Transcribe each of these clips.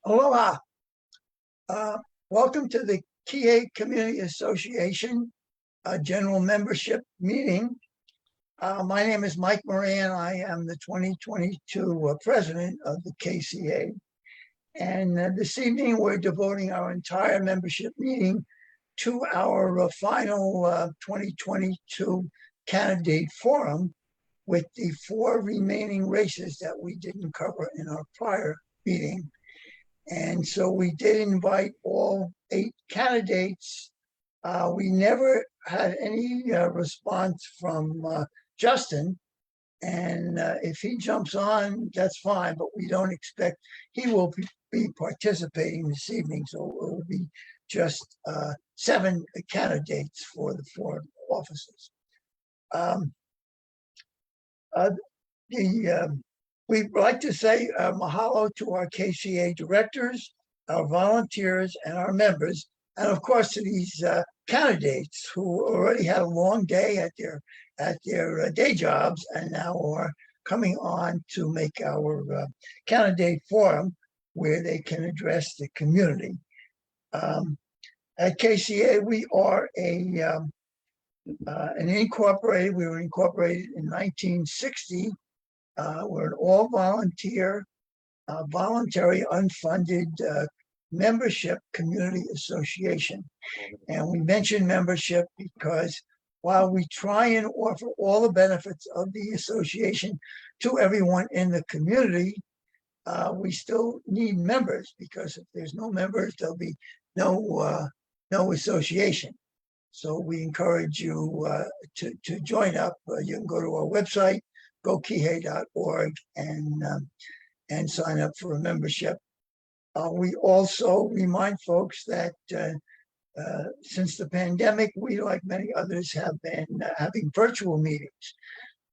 Aloha. Welcome to the Kww Community Association General Membership Meeting. My name is Mike Moran. I am the 2022 president of the KCA. And this evening, we're devoting our entire membership meeting to our final 2022 candidate forum with the 4 remaining races that we didn't cover in our prior meeting. And so we did invite all 8 candidates. We never had any response from Justin. And if he jumps on, that's fine, but we don't expect he will be participating this evening. So it will be just 7 candidates for the 4 offices. We'd like to say mahalo to our KCA directors, our volunteers, and our members, and of course to these candidates who already had a long day at their day jobs and now are coming on to make our candidate forum where they can address the community. At KCA, we are an incorporated. We were incorporated in 1960. We're an all-volunteer, voluntary, unfunded membership community association. And we mention membership because while we try and offer all the benefits of the association to everyone in the community, we still need members, because if there's no members, there'll be no association. So we encourage you to join up. You can go to our website, kww.org, and sign up for a membership. We also remind folks that since the pandemic, we, like many others, have been having virtual meetings.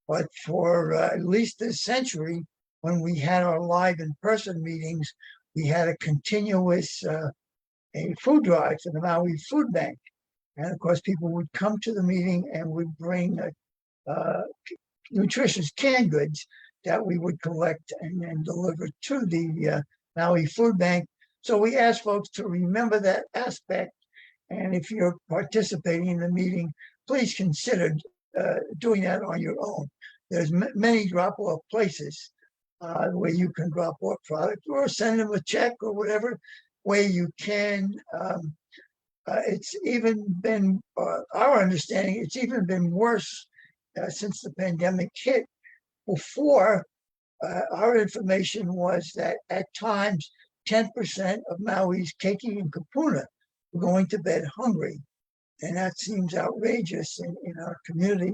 But for at least this century, when we had our live in-person meetings, we had a continuous a food drive for the Maui Food Bank. And of course, people would come to the meeting and would bring nutritious canned goods that we would collect and then deliver to the Maui Food Bank. So we ask folks to remember that aspect. And if you're participating in the meeting, please consider doing that on your own. There's many drop-off places where you can drop off product or send them a check or whatever way you can. It's even been, our understanding, it's even been worse since the pandemic hit. Before, our information was that at times 10% of Maui's keiki and kupuna were going to bed hungry. And that seems outrageous in our community.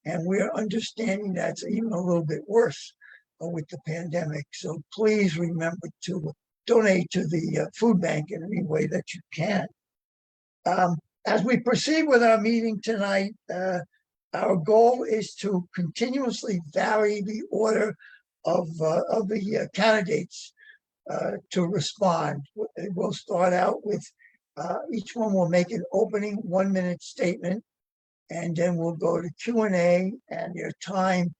And we're understanding that's even a little bit worse with the pandemic. So please remember to donate to the food bank in any way that you can. As we proceed with our meeting tonight, our goal is to continuously vary the order of the candidates to respond. We'll start out with each one will make an opening 1-minute statement, and then we'll go to Q&A, and their time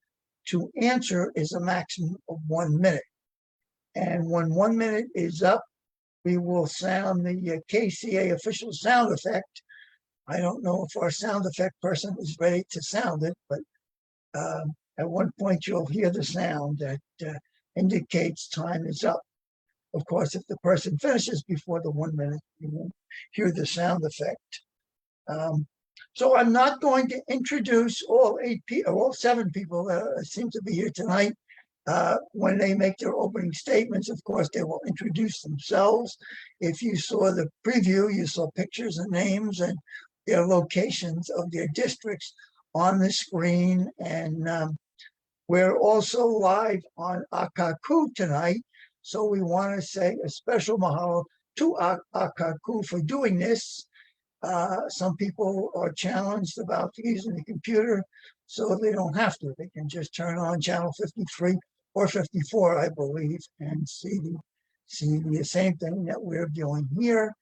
to answer is a maximum of 1 minute. And when 1 minute is up, we will sound the KCA official sound effect. I don't know if our sound effect person is ready to sound it, but at one point you'll hear the sound that indicates time is up. Of course, if the person finishes before the 1 minute, you won't hear the sound effect. So I'm not going to introduce all all 7 people that seem to be here tonight. When they make their opening statements, of course, they will introduce themselves. If you saw the preview, you saw pictures and names and their locations of their districts on the screen. And we're also live on Akaku tonight. So we want to say a special mahalo to Akaku for doing this. Some people are challenged about using the computer, so they don't have to. They can just turn on channel 53 or 54, I believe, and see the same thing that we're doing here.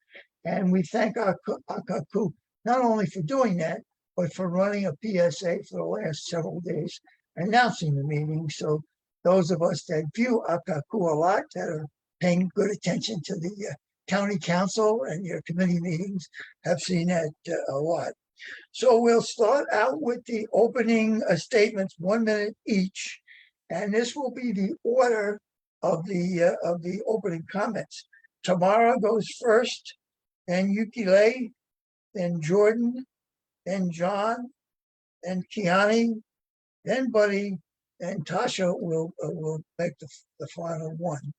And we thank Akaku not only for doing that, but for running a PSA for the last several days, announcing the meeting. So those of us that view Akaku a lot, that are paying good attention to the county council and your committee meetings, have seen that a lot. So we'll start out with the opening statements, 1 minute each, and this will be the order of the opening comments. Tamara goes first, then Yukile, then Jordan, then John, then Kiani, then Buddy, and Tasha will make the final one.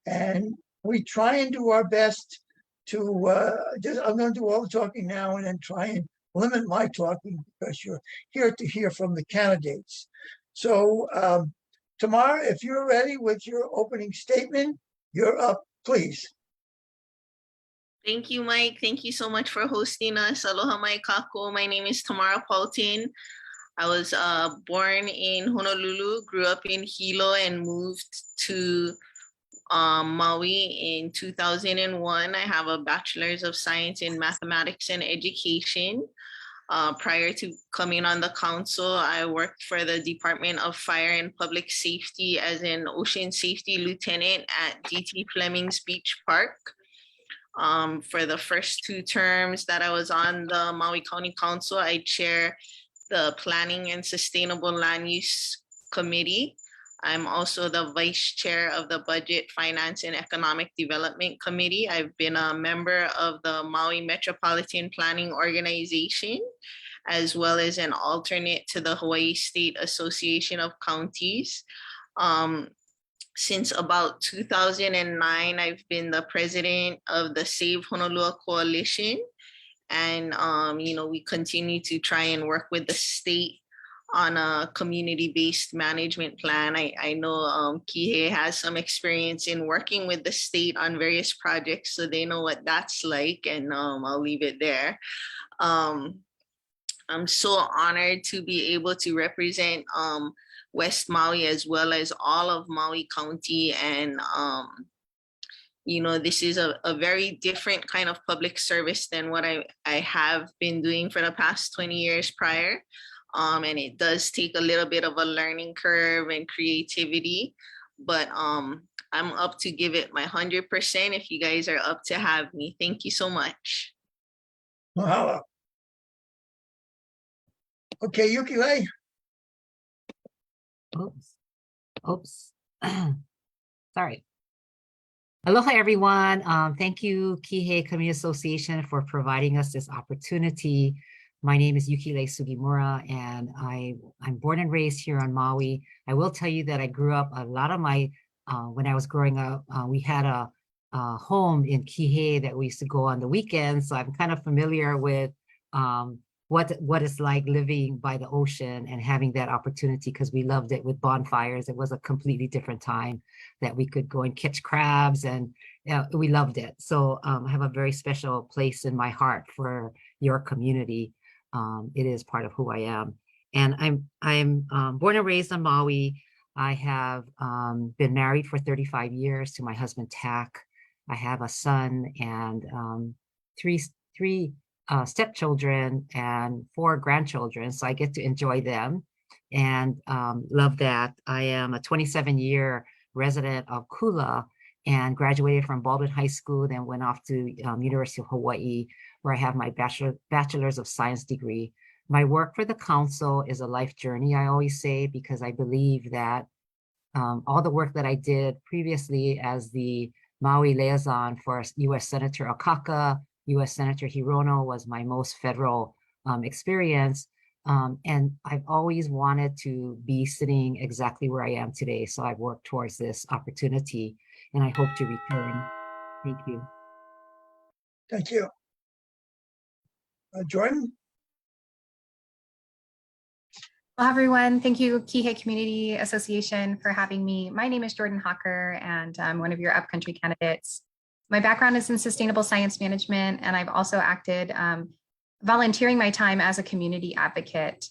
And we try and do our best to I'm going to do all the talking now and then try and limit my talking because you're here to hear from the candidates. So Tamara, if you're ready with your opening statement, you're up, please. Thank you, Mike. Thank you so much for hosting us. Aloha mai kako. My name is Tamara Paultin. I was born in Honolulu, grew up in Hilo, and moved to Maui in 2001. I have a bachelor's of science in mathematics and education. Prior to coming on the council, I worked for the Department of Fire and Public Safety as an ocean safety lieutenant at D.T. Fleming's Beach Park. For the first 2 terms that I was on the Maui County Council, I chair the Planning and Sustainable Land Use Committee. I'm also the vice chair of the Budget, Finance, and Economic Development Committee. I've been a member of the Maui Metropolitan Planning Organization, as well as an alternate to the Hawaii State Association of Counties. Since about 2009, I've been the president of the Save Honolulu Coalition. And, we continue to try and work with the state on a community-based management plan. I know Kihei has some experience in working with the state on various projects, so they know what that's like, and I'll leave it there. I'm so honored to be able to represent West Maui as well as all of Maui County. And, this is a very different kind of public service than what I have been doing for the past 20 years prior. And it does take a little bit of a learning curve and creativity, but I'm up to give it my 100% if you guys are up to have me. Thank you so much. Mahalo. Okay, Yukile. Oops. Sorry. Aloha, everyone. Thank you, Kihei Community Association, for providing us this opportunity. My name is Yukile Sugimura, and I'm born and raised here on Maui. I will tell you that I grew up, a lot of my, when I was growing up, we had a home in Kihei that we used to go on the weekends. So I'm kind of familiar with what it's like living by the ocean and having that opportunity, because we loved it with bonfires. It was a completely different time that we could go and catch crabs, and we loved it. So I have a very special place in my heart for your community. It is part of who I am. And I'm born and raised on Maui. I have been married for 35 years to my husband, Tak. I have a son and three stepchildren and 4 grandchildren. So I get to enjoy them and love that. I am a 27-year resident of Kula and graduated from Baldwin High School, then went off to University of Hawaii, where I have my bachelor's of science degree. My work for the council is a life journey, I always say, because I believe that all the work that I did previously as the Maui liaison for U.S. Senator Akaka, U.S. Senator Hirono was my most federal experience. And I've always wanted to be sitting exactly where I am today. So I've worked towards this opportunity and I hope to return. Thank you. Thank you. Jordan? Well, everyone, thank you, Kihei Community Association, for having me. My name is Jordan Hawker, and I'm one of your upcountry candidates. My background is in sustainable science management, and I've also acted volunteering my time as a community advocate.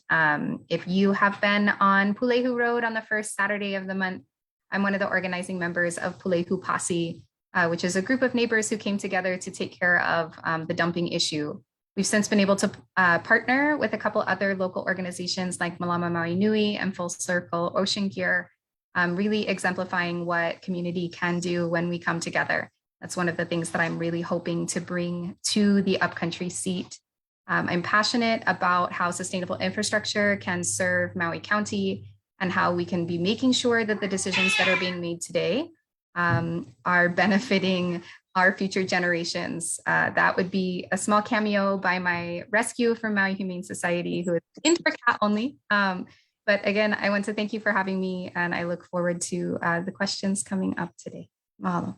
If you have been on Pulehu Road on the first Saturday of the month, I'm one of the organizing members of Pulehu Posse, which is a group of neighbors who came together to take care of the dumping issue. We've since been able to partner with a couple other local organizations like Malama Maui Nui and Full Circle Ocean Gear, really exemplifying what community can do when we come together. That's one of the things that I'm really hoping to bring to the upcountry seat. I'm passionate about how sustainable infrastructure can serve Maui County and how we can be making sure that the decisions that are being made today are benefiting our future generations. That would be a small cameo by my rescue from Maui Humane Society, who is into cat only. But again, I want to thank you for having me, and I look forward to the questions coming up today. Mahalo.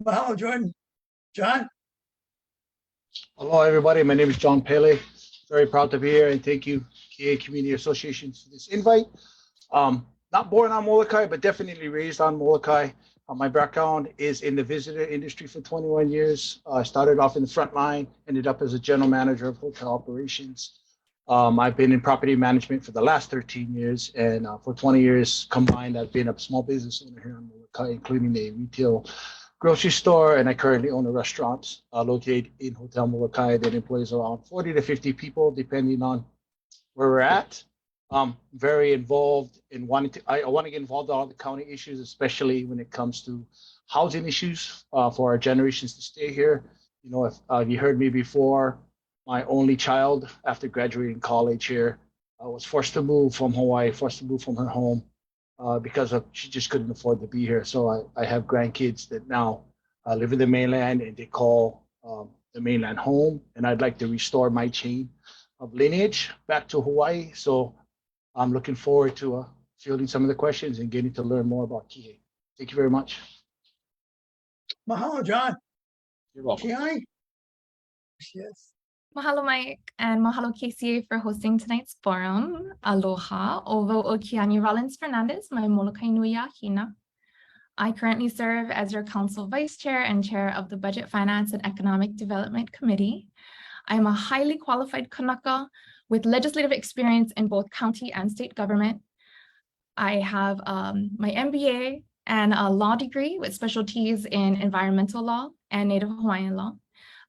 Mahalo, Jordan. John? Hello, everybody. My name is John Pele. Very proud to be here, and thank you, KA Community Association, for this invite. Not born on Molokai, but definitely raised on Molokai. My background is in the visitor industry for 21 years. I started off in the front line, ended up as a general manager of hotel operations. I've been in property management for the last 13 years, and for 20 years combined, I've been a small business owner here in Molokai, including a retail grocery store, and I currently own a restaurant located in Hotel Molokai that employs around 40 to 50 people, depending on where we're at. Very involved in I want to get involved in all the county issues, especially when it comes to housing issues for our generations to stay here. You know, if you heard me before, my only child after graduating college here was forced to move from Hawaii, forced to move from her home because she just couldn't afford to be here. So I have grandkids that now live in the mainland, and they call the mainland home. And I'd like to restore my chain of lineage back to Hawaii. So I'm looking forward to fielding some of the questions and getting to learn more about Kihei. Thank you very much. Mahalo, John. You're welcome. Kiani? Yes. Mahalo, Mike, and mahalo KCA for hosting tonight's forum. Aloha, ovo o Kiani Rollins Fernandez, my Molokai nui a hina. I currently serve as your council vice chair and chair of the Budget, Finance, and Economic Development Committee. I am a highly qualified Kanaka with legislative experience in both county and state government. I have my MBA and a law degree with specialties in environmental law and Native Hawaiian law.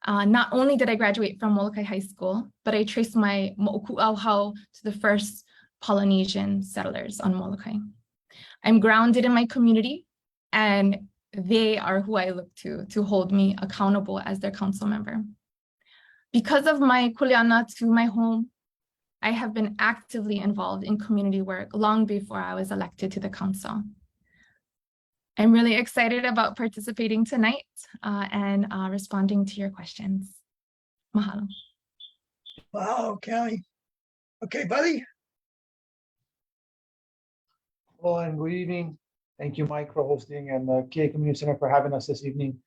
Not only did I graduate from Molokai High School, but I traced my mo'oku'auhau to the first Polynesian settlers on Molokai. I'm grounded in my community, and they are who I look to hold me accountable as their council member. Because of my kuleana to my home, I have been actively involved in community work long before I was elected to the council. I'm really excited about participating tonight and responding to your questions. Mahalo. Wow, Kelly. Okay, buddy. Hello and good evening. Thank you, Mike, for hosting, and the KA Community Center for having us this evening.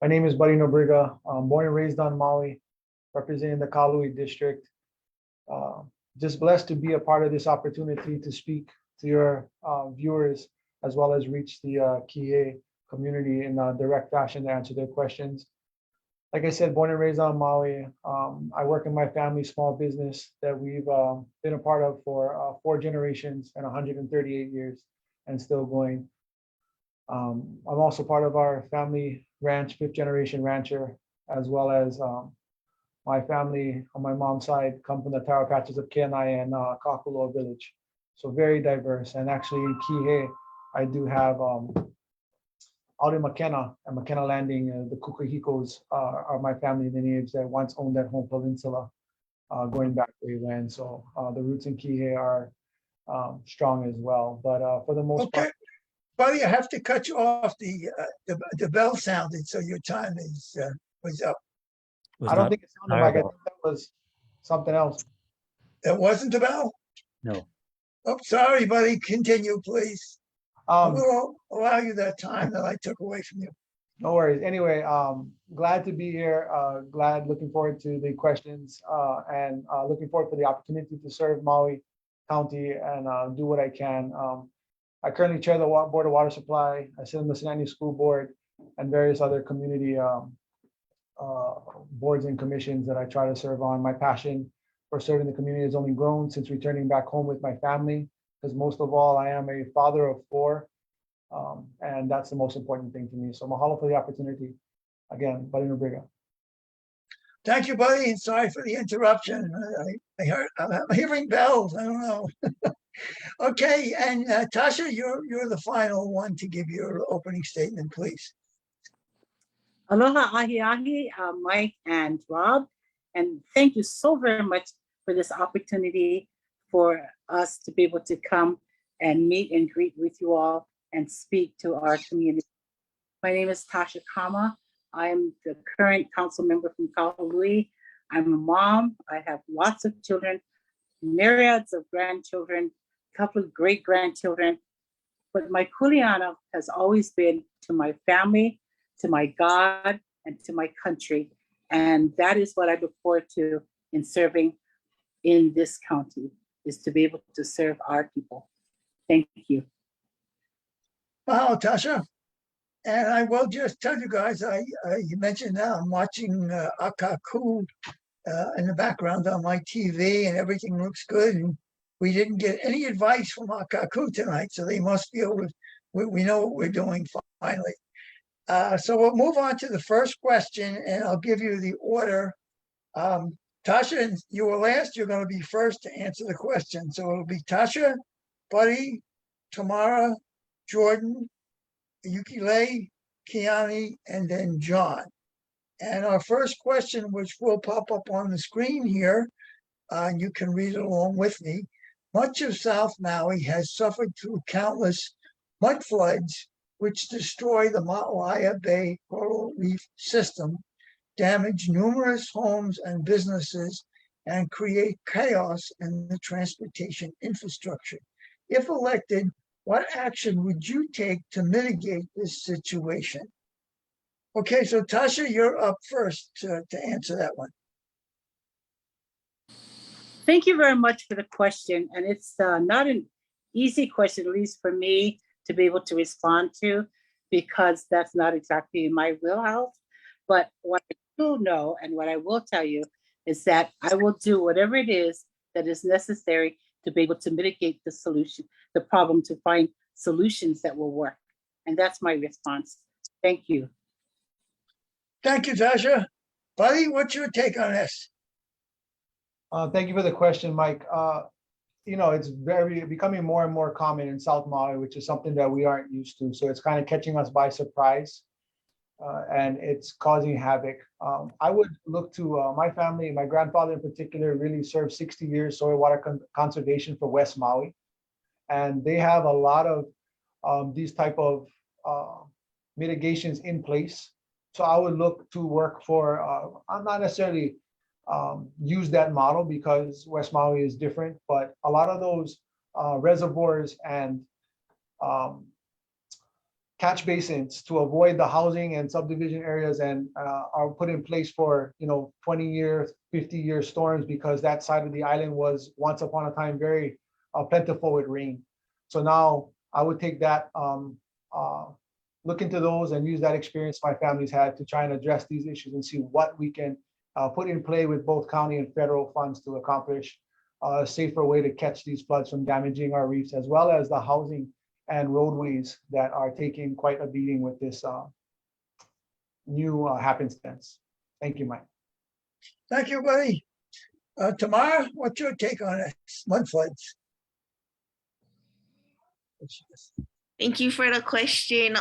My name is Buddy Nobriga. I'm born and raised on Maui, representing the Kalui district. Just blessed to be a part of this opportunity to speak to your viewers, as well as reach the Kihei community in a direct fashion to answer their questions. Like I said, born and raised on Maui, I work in my family's small business that we've been a part of for 4 generations and 138 years and still going. I'm also part of our family ranch, 5th generation rancher, as well as my family on my mom's side come from the Taro Patches of Kenai and Kakuloa village. So very diverse. And actually in Kihei, I do have out in Makena and Makena Landing, the Kukahikos are my family lineage that once owned that home peninsula going back way when. So the roots in Kihei are strong as well. But for the most part. Buddy, I have to cut you off. The bell sounded, so your time is was up. I don't think it sounded like it. was something else. It wasn't the bell? No. Oh, sorry, buddy. Continue, please. I Um, will allow you that time that I took away from you. No worries. Anyway, glad to be here. Looking forward to the questions and looking forward for the opportunity to serve Maui County and do what I can. I currently chair the Board of Water Supply. I sit on the Cincinnati School Board and various other community boards and commissions that I try to serve on. My passion for serving the community has only grown since returning back home with my family, because most of all, I am a father of 4. And that's the most important thing to me. So mahalo for the opportunity. Again, Buddy Nobriga. Thank you, buddy, and sorry for the interruption. I'm hearing bells. I don't know. Okay, and Tasha, you're the final one to give your opening statement, please. Aloha ahi ahi, Mike and Rob, and thank you so very much for this opportunity for us to be able to come and meet and greet with you all and speak to our community. My name is Tasha Kama. I am the current council member from Kahului. I'm a mom. I have lots of children, myriads of grandchildren, a couple of great grandchildren. But my kuleana has always been to my family, to my God, and to my country. And that is what I look forward to in serving in this county, is to be able to serve our people. Thank you. Wow, Tasha. And I will just tell you guys, you mentioned now I'm watching Akaku in the background on my TV, and everything looks good. And we didn't get any advice from Akaku tonight, so they must be able to, we know what we're doing finally. So we'll move on to the first question, and I'll give you the order. Tasha, you were last. You're going to be first to answer the question. So it'll be Tasha, Buddy, Tamara, Jordan, Yukile, Kiani, and then John. And our first question, which will pop up on the screen here, and you can read it along with me. Much of South Maui has suffered through countless mud floods, which destroy the Maalaea Bay coral reef system, damage numerous homes and businesses, and create chaos in the transportation infrastructure. If elected, what action would you take to mitigate this situation? Okay, so Tasha, you're up first to answer that one. Thank you very much for the question. And it's not an easy question, at least for me, to be able to respond to, because that's not exactly in my wheelhouse. But what I do know, and what I will tell you, is that I will do whatever it is that is necessary to be able to mitigate the solution, the problem, to find solutions that will work. And that's my response. Thank you. Thank you, Tasha. Buddy, what's your take on this? Thank you for the question, Mike. It's becoming more and more common in South Maui, which is something that we aren't used to. So it's kind of catching us by surprise, and it's causing havoc. I would look to my family. My grandfather in particular really served 60 years soil water conservation for West Maui. And they have a lot of these type of mitigations in place. So I would look to work for, I'm not necessarily use that model because West Maui is different, but a lot of those reservoirs and catch basins to avoid the housing and subdivision areas and are put in place for 20-year, 50-year storms, because that side of the island was once upon a time very plentiful with rain. So now I would take that, look into those and use that experience my family's had to try and address these issues and see what we can put in play with both county and federal funds to accomplish a safer way to catch these floods from damaging our reefs, as well as the housing and roadways that are taking quite a beating with this new happenstance. Thank you, Mike. Thank you, buddy. Tamara, what's your take on it? Mud floods. Thank you for the question.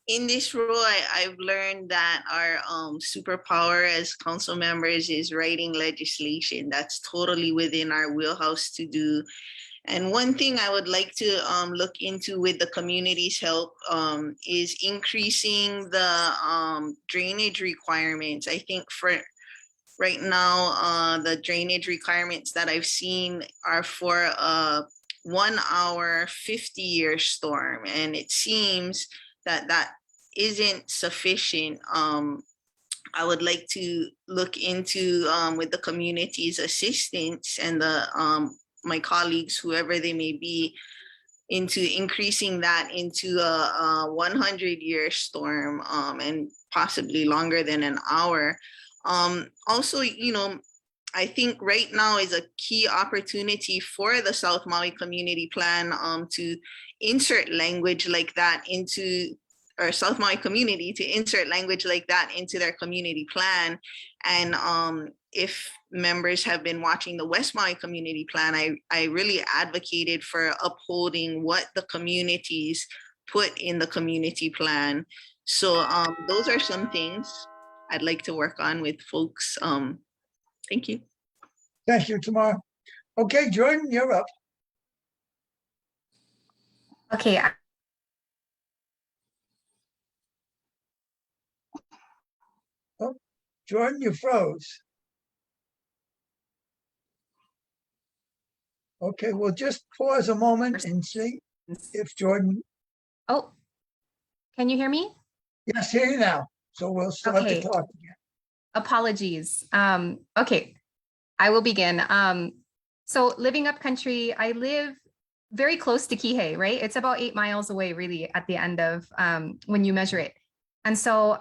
In this role, I've learned that our superpower as council members is writing legislation. That's totally within our wheelhouse to do. And one thing I would like to look into with the community's help is increasing the drainage requirements. I think right now, the drainage requirements that I've seen are for a 1 hour, 50-year storm. And it seems that that isn't sufficient. I would like to look into with the community's assistance and the my colleagues, whoever they may be, into increasing that into a 100-year storm and possibly longer than an hour. Also, you know, I think right now is a key opportunity for the South Maui Community Plan to insert language like that into, or South Maui community to insert language like that into their community plan. And if members have been watching the West Maui Community Plan, I really advocated for upholding what the communities put in the community plan. So those are some things I'd like to work on with folks. Thank you. Thank you, Tamara. Okay, Jordan, you're up. Okay, Jordan, you froze. Okay, we'll just pause a moment and see if Jordan, oh, can you hear me? yes, hear you now. So we'll start the Okay. clock again. Apologies. Okay, I will begin. So living up country, I live very close to Kihei, right? It's about 8 miles away, really, at the end of when you measure it. And so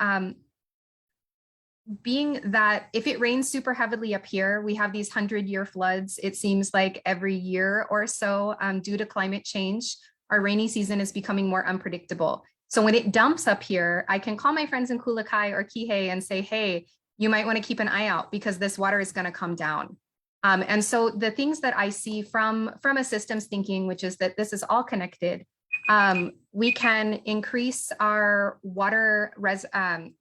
being that if it rains super heavily up here, we have these 100-year floods. It seems like every year or so, due to climate change, our rainy season is becoming more unpredictable. So when it dumps up here, I can call my friends in Kulakai or Kihei and say, hey, you might want to keep an eye out because this water is going to come down. And so the things that I see from a systems thinking, which is that this is all connected, we can increase our water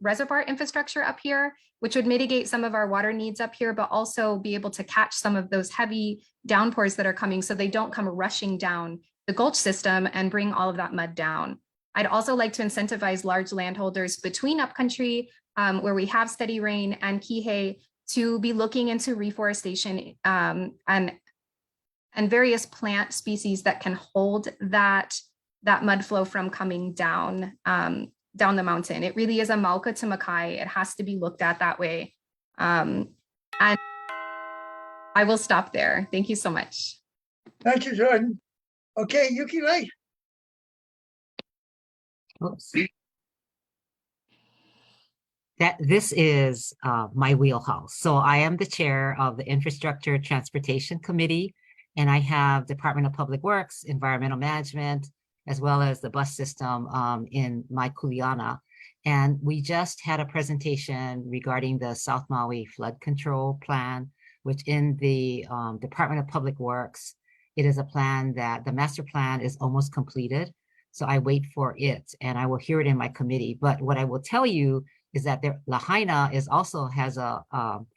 reservoir infrastructure up here, which would mitigate some of our water needs up here, but also be able to catch some of those heavy downpours that are coming so they don't come rushing down the gulch system and bring all of that mud down. I'd also like to incentivize large landholders between upcountry, where we have steady rain, and Kihei to be looking into reforestation and various plant species that can hold that mud flow from coming down down the mountain. It really is a mauka to makai. It has to be looked at that way. And I will stop there. Thank you so much. Thank you, Jordan. Okay, Yuki Ray. Oops. This is my wheelhouse. So I am the chair of the Infrastructure Transportation Committee, and I have Department of Public Works, Environmental Management, as well as the bus system in my kuleana. And we just had a presentation regarding the South Maui Flood Control Plan, which in the Department of Public Works, it is a plan that the master plan is almost completed. So I wait for it and I will hear it in my committee. But what I will tell you is that Lahaina also has a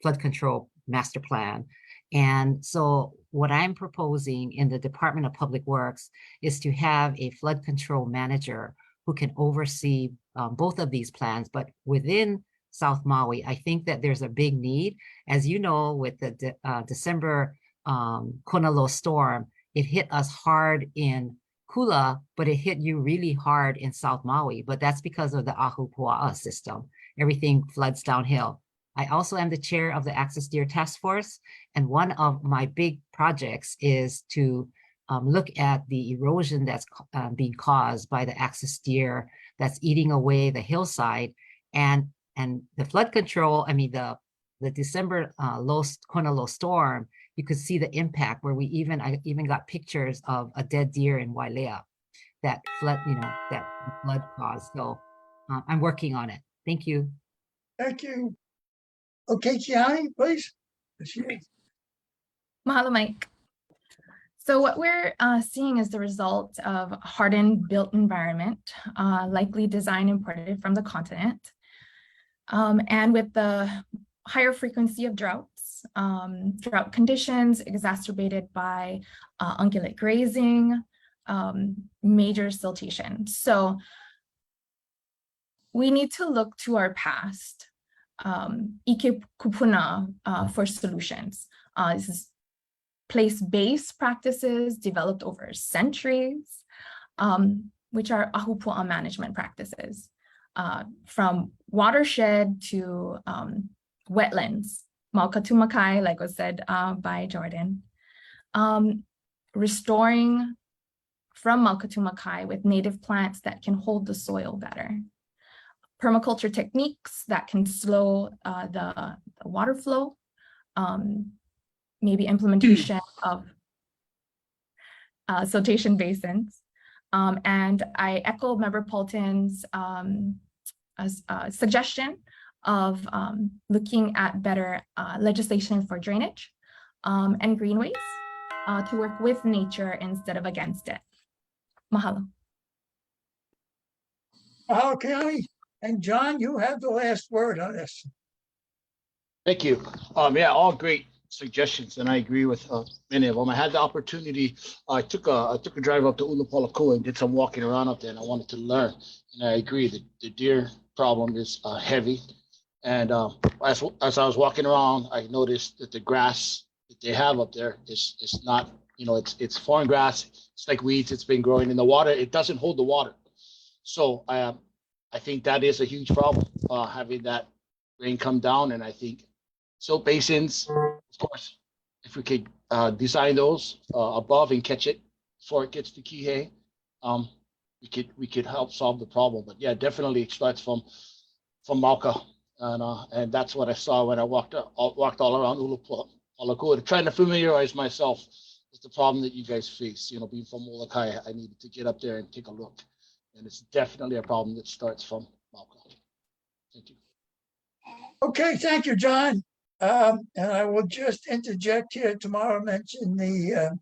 flood control master plan. And so what I'm proposing in the Department of Public Works is to have a flood control manager who can oversee both of these plans. But within South Maui, I think that there's a big need. As you know, with the December Konalo storm, it hit us hard in Kula, but it hit you really hard in South Maui. But that's because of the Ahupua'a system. Everything floods downhill. I also am the chair of the Access Deer Task Force. And one of my big projects is to look at the erosion that's being caused by the access deer that's eating away the hillside. And the flood control, I mean, the December Kona low storm, you could see the impact where I even got pictures of a dead deer in Wailea that flood, that flood caused. So I'm working on it. Thank you. Thank you. Okay, Kiani, please. Mahalo, Mike. So what we're seeing is the result of a hardened built environment, likely designed and imported from the continent. And with the higher frequency of droughts, drought conditions exacerbated by ungulate grazing, major siltation. So we need to look to our past Ike Kupuna for solutions. This is place-based practices developed over centuries, which are ahupu'a management practices, from watershed to wetlands, Maukatumakai, like was said by Jordan, restoring from Maukatumakai with native plants that can hold the soil better. Permaculture techniques that can slow the water flow, maybe implementation of siltation basins. And I echo Member Paulton's suggestion of looking at better legislation for drainage and greenways to work with nature instead of against it. Mahalo. Okay, and John, you have the last word on this. Thank you. Yeah, all great suggestions, and I agree with many of them. I had the opportunity. I took a drive up to Ulupalakua and did some walking around up there, and I wanted to learn. And I agree that the deer problem is heavy. And as I was walking around, I noticed that the grass that they have up there is not, it's foreign grass. It's like weeds. It's been growing in the water. It doesn't hold the water. So I think that is a huge problem, having that rain come down. And I think silt basins, of course, if we could design those above and catch it before it gets to Kihei, we could help solve the problem. But yeah, definitely it starts from Mauka, and that's what I saw when I walked all around Ulupalakua, trying to familiarize myself with the problem that you guys face. Being from Molokai, I needed to get up there and take a look, and it's definitely a problem that starts from Mauka. Thank you. Okay, thank you, John. And I will just interject here. Tomorrow mention the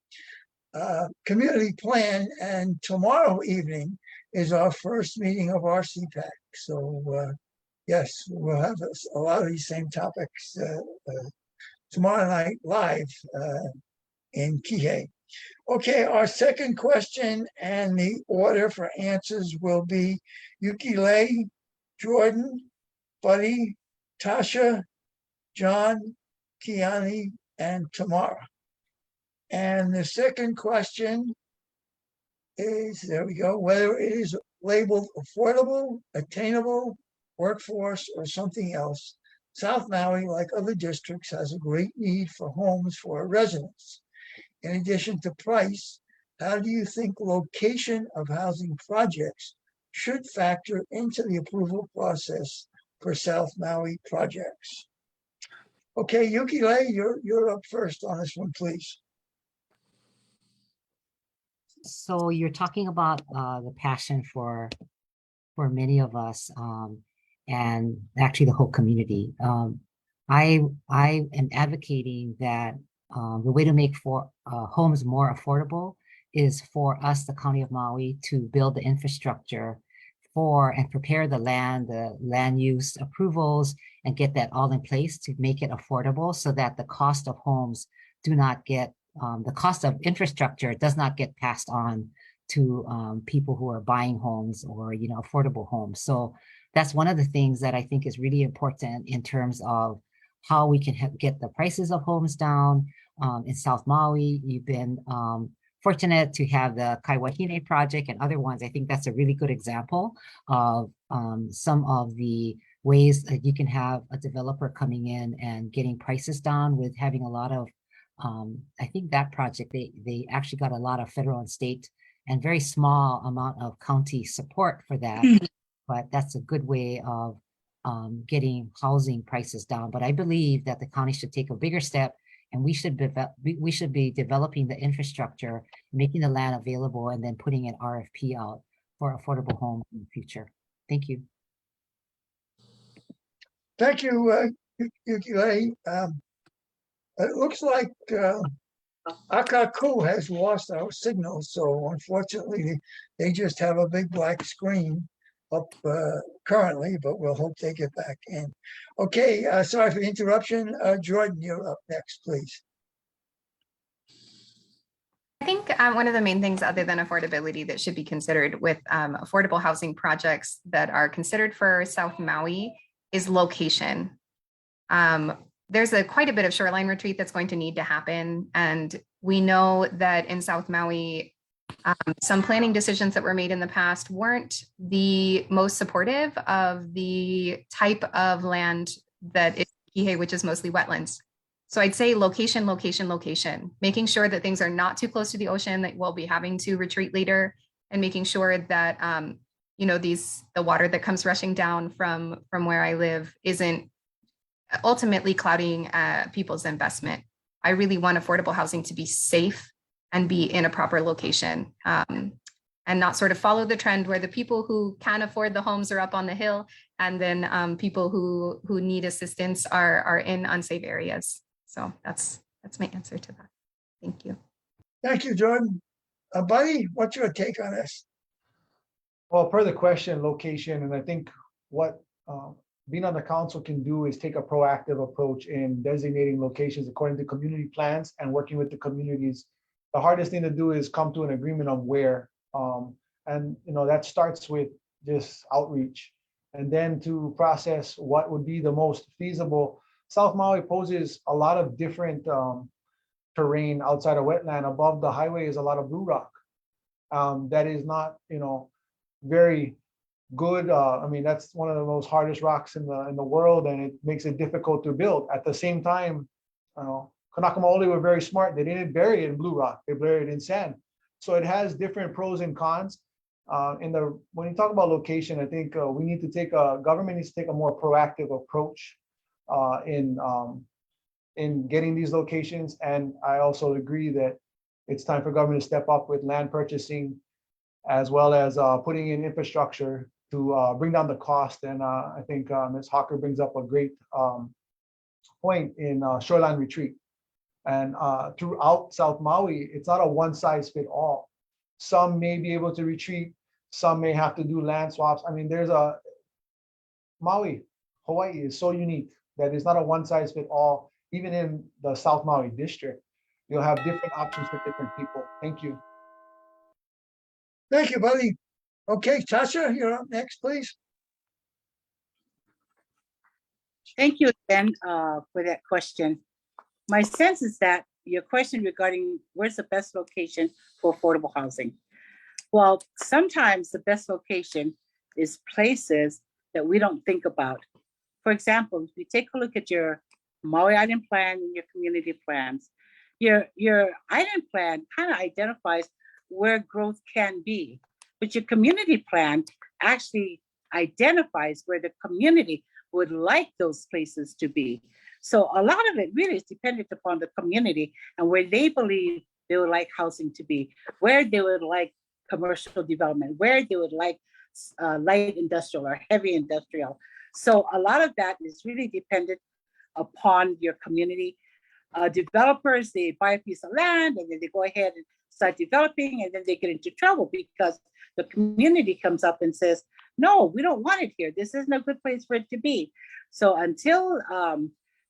community plan, and tomorrow evening is our first meeting of our CPAC. So yes, we'll have a lot of these same topics tomorrow night live in Kihei. Okay, our second question and the order for answers will be Yukile, Jordan, Buddy, Tasha, John, Kiani, and Tamara. And the second question is, there we go, whether it is labeled affordable, attainable, workforce, or something else. South Maui, like other districts, has a great need for homes for residents. In addition to price, how do you think location of housing projects should factor into the approval process for South Maui projects? Okay, Yukile, you're up first on this one, please. So you're talking about the passion for many of us, and actually the whole community. I am advocating that the way to make homes more affordable is for us, the County of Maui, to build the infrastructure and prepare the land use approvals, and get that all in place to make it affordable, so that the cost of homes do not get, the cost of infrastructure does not get passed on to people who are buying homes or, affordable homes. So that's one of the things that I think is really important in terms of how we can get the prices of homes down. In South Maui, you've been fortunate to have the Kaiwahine project and other ones. I think that's a really good example of some of the ways that you can have a developer coming in and getting prices down with having a lot of, I think that project, they actually got a lot of federal and state and very small amount of county support for that. But that's a good way of getting housing prices down. But I believe that the county should take a bigger step, and we should be developing the infrastructure, making the land available, and then putting an RFP out for affordable homes in the future. Thank you. Thank you, Yukile. It looks like Akaku has lost our signal, so unfortunately they just have a big black screen up currently, but we'll hope they get back in. Okay, sorry for the interruption. Jordan, you're up next, please. I think one of the main things other than affordability that should be considered with affordable housing projects that are considered for South Maui is location. There's quite a bit of shoreline retreat that's going to need to happen. And we know that in South Maui, some planning decisions that were made in the past weren't the most supportive of the type of land that is Kihei, which is mostly wetlands. So I'd say location, location, location, making sure that things are not too close to the ocean, that we'll be having to retreat later, and making sure that the water that comes rushing down from where I live isn't ultimately clouding people's investment. I really want affordable housing to be safe and be in a proper location, and not sort of follow the trend where the people who can afford the homes are up on the hill, and then people who need assistance are in unsafe areas. So that's my answer to that. Thank you. Thank you, Jordan. Buddy, what's your take on this? Well, per the question, location, and I think what being on the council can do is take a proactive approach in designating locations according to community plans and working with the communities. The hardest thing to do is come to an agreement on where, and that starts with this outreach, and then to process what would be the most feasible. South Maui poses a lot of different terrain outside of wetland. Above the highway is a lot of blue rock that is not, very good. I mean, that's one of the most hardest rocks in the world, and it makes it difficult to build. At the same time, Kanaka Maoli were very smart. They didn't bury it in blue rock; they buried it in sand. So it has different pros and cons. When you talk about location, I think we need to government needs to take a more proactive approach in getting these locations. And I also agree that it's time for government to step up with land purchasing, as well as putting in infrastructure to bring down the cost. And I think Ms. Hawker brings up a great point in shoreline retreat. And throughout South Maui, it's not a one size fit all. Some may be able to retreat, some may have to do land swaps. I mean, Hawaii is so unique that it's not a one size fit all. Even in the South Maui district, you'll have different options for different people. Thank you. Thank you, buddy. Okay, Tasha, you're up next, please. Thank you again for that question. My sense is that your question regarding where's the best location for affordable housing. Well, sometimes the best location is places that we don't think about. For example, if you take a look at your Maui Island plan and your community plans, your island plan kind of identifies where growth can be, but your community plan actually identifies where the community would like those places to be. So a lot of it really is dependent upon the community and where they believe they would like housing to be, where they would like commercial development, where they would like light industrial or heavy industrial. So a lot of that is really dependent upon your community. Developers, they buy a piece of land and then they go ahead and start developing, and then they get into trouble because the community comes up and says, no, we don't want it here. This isn't a good place for it to be. So until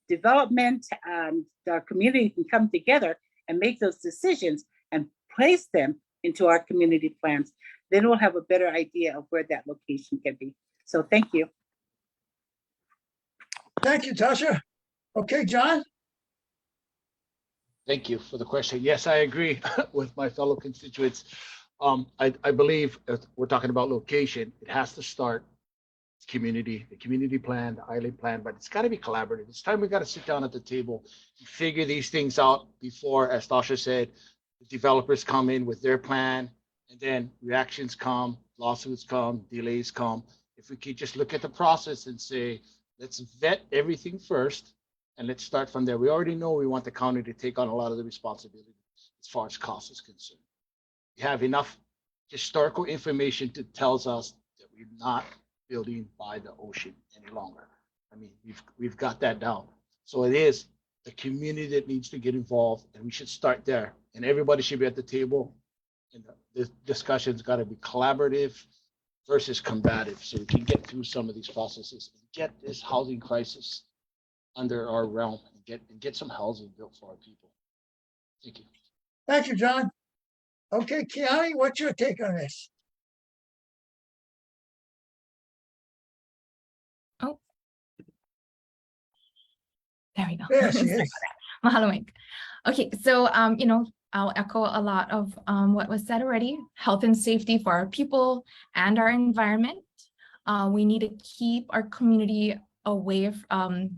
development and our community can come together and make those decisions and place them into our community plans, then we'll have a better idea of where that location can be. So thank you. Thank you, Tasha. Okay, John? Thank you for the question. Yes, I agree with my fellow constituents. I believe if we're talking about location, it has to start community, the community plan, the island plan, but it's got to be collaborative. It's time we got to sit down at the table and figure these things out before, as Tasha said, the developers come in with their plan, and then reactions come, lawsuits come, delays come. If we could just look at the process and say, let's vet everything first, and let's start from there. We already know we want the county to take on a lot of the responsibility as far as cost is concerned. We have enough historical information that tells us that we're not building by the ocean any longer. I mean, we've got that down. So it is the community that needs to get involved, and we should start there. And everybody should be at the table. And the discussion's got to be collaborative versus combative, so we can get through some of these processes and get this housing crisis under our realm and get some housing built for our people. Thank you. Thank you, John. Okay, Kiani, what's your take on this? Oh. There we go. There she Sorry about is. that. Mahalo, Mike. Okay, so I'll echo a lot of what was said already. Health and safety for our people and our environment. We need to keep our community away from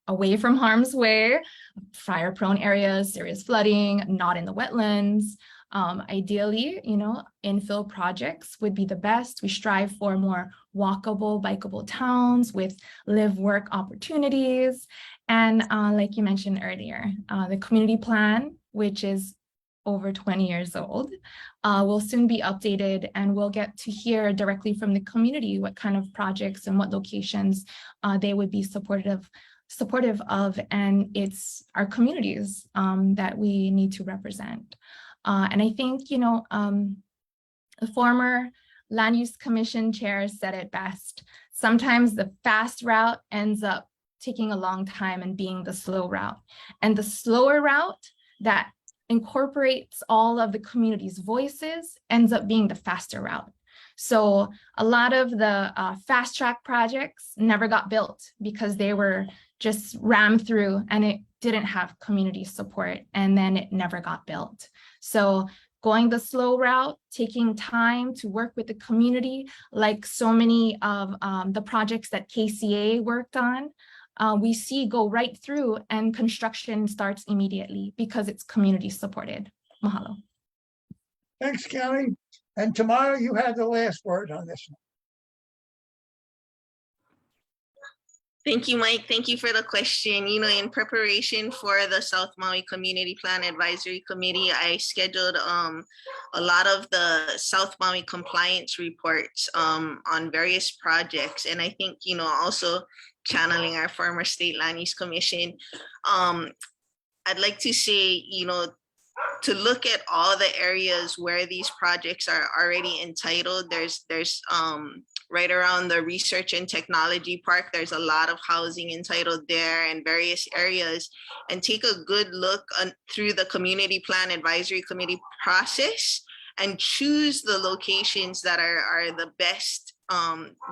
harm's way, fire-prone areas, serious flooding, not in the wetlands. Ideally, infill projects would be the best. We strive for more walkable, bikeable towns with live-work opportunities. And like you mentioned earlier, the community plan, which is over 20 years old, will soon be updated, and we'll get to hear directly from the community what kind of projects and what locations they would be supportive of, and it's our communities that we need to represent. And I think, the former Land Use Commission chair said it best. Sometimes the fast route ends up taking a long time and being the slow route. And the slower route that incorporates all of the community's voices ends up being the faster route. So a lot of the fast track projects never got built because they were just rammed through and it didn't have community support, and then it never got built. So going the slow route, taking time to work with the community, like so many of the projects that KCA worked on, we see go right through and construction starts immediately because it's community supported. Mahalo. Thanks, Kelly. And tomorrow you had the last word on this one. Thank you, Mike. Thank you for the question. In preparation for the South Maui Community Plan Advisory Committee, I scheduled a lot of the South Maui compliance reports on various projects. And I think, also channeling our former State Land Use Commission, I'd like to say, to look at all the areas where these projects are already entitled. There's right around the Research and Technology Park, there's a lot of housing entitled there and various areas, and take a good look through the Community Plan Advisory Committee process and choose the locations that are the best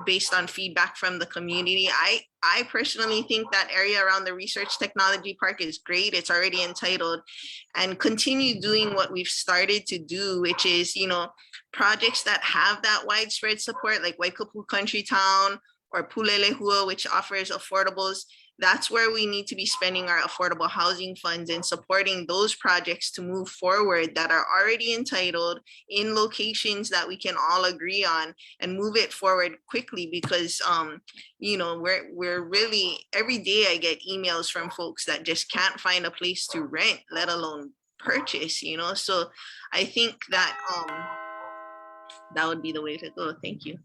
based on feedback from the community. I personally think that area around the Research Technology Park is great. It's already entitled, and continue doing what we've started to do, which is, projects that have that widespread support, like Waikapu Country Town or Pulelehua, which offers affordables. That's where we need to be spending our affordable housing funds and supporting those projects to move forward that are already entitled in locations that we can all agree on, and move it forward quickly, because we're really, every day I get emails from folks that just can't find a place to rent, let alone purchase, so I think that that would be the way to go. Thank you.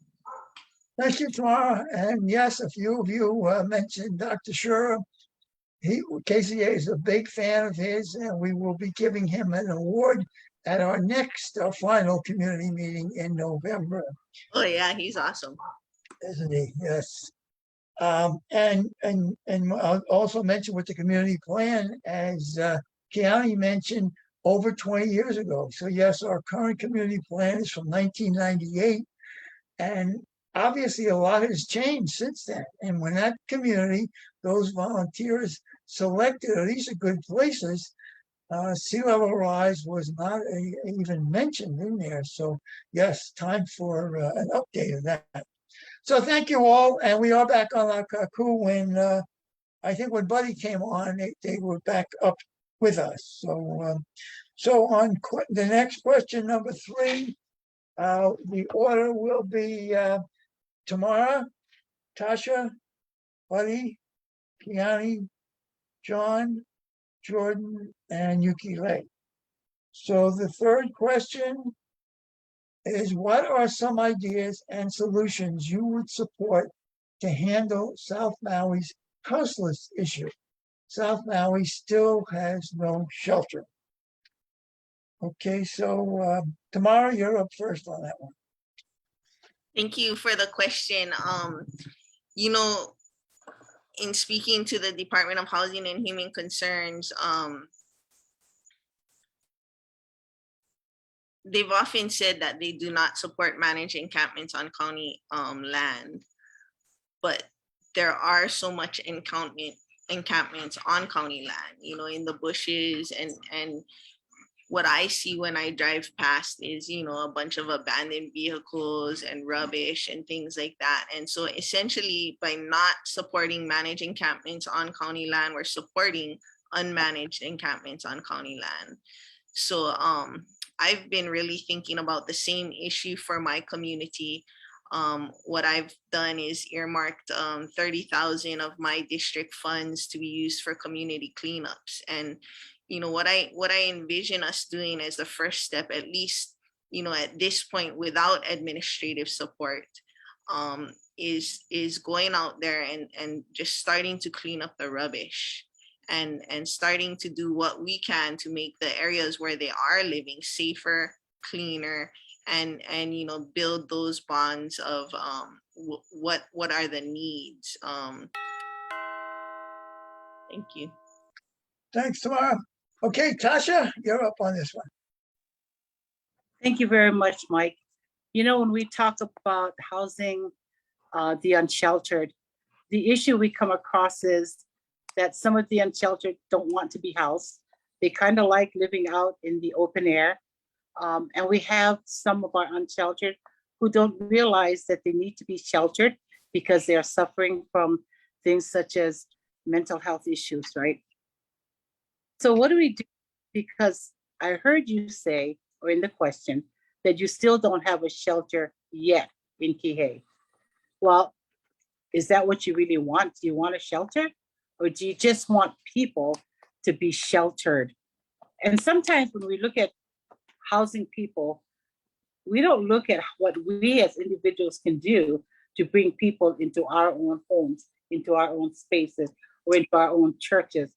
Thank you, Tamara. And yes, a few of you mentioned Dr. Shura. KCA is a big fan of his, and we will be giving him an award at our next final community meeting in November. Oh yeah, he's awesome. Isn't he? Yes. And I'll also mention with the community plan, as Keani mentioned, over 20 years ago. So yes, our current community plan is from 1998, and obviously a lot has changed since then. And when that community, those volunteers selected, these are good places, sea level rise was not even mentioned in there. So yes, time for an update of that. So thank you all, and we are back on our kaku when I think when Buddy came on, they were back up with us. So on the next question, number 3, the order will be Tamara, Tasha, Buddy, Kiani, John, Jordan, and Yuki Lei. So the third question is, what are some ideas and solutions you would support to handle South Maui's houseless issue? South Maui still has no shelter. Okay, so Tamara, you're up first on that one. Thank you for the question. In speaking to the Department of Housing and Human Concerns, they've often said that they do not support managed encampments on county land, but there are so much encampment encampments on county land, you know, in the bushes, and what I see when I drive past is, you know, a bunch of abandoned vehicles and rubbish and things like that. And so essentially by not supporting managed encampments on county land, we're supporting unmanaged encampments on county land. So I've been really thinking about the same issue for my community. What I've done is earmarked 30,000 of my district funds to be used for community cleanups. And you know, what I envision us doing as the first step, at least, you know, at this point without administrative support, is going out there and just starting to clean up the rubbish and starting to do what we can to make the areas where they are living safer, cleaner, and you know, build those bonds of what are the needs. Thank you. Thanks, Tamara. Okay, Tasha, you're up on this one. Thank you very much, Mike. You know, when we talk about housing the unsheltered, the issue we come across is that some of the unsheltered don't want to be housed. They kind of like living out in the open air. And we have some of our unsheltered who don't realize that they need to be sheltered because they are suffering from things such as mental health issues, right? So what do we do? Because I heard you say, or in the question, that you still don't have a shelter yet in Kihei. Well, is that what you really want? Do you want a shelter? Or do you just want people to be sheltered? And sometimes when we look at housing people, we don't look at what we as individuals can do to bring people into our own homes, into our own spaces, or into our own churches,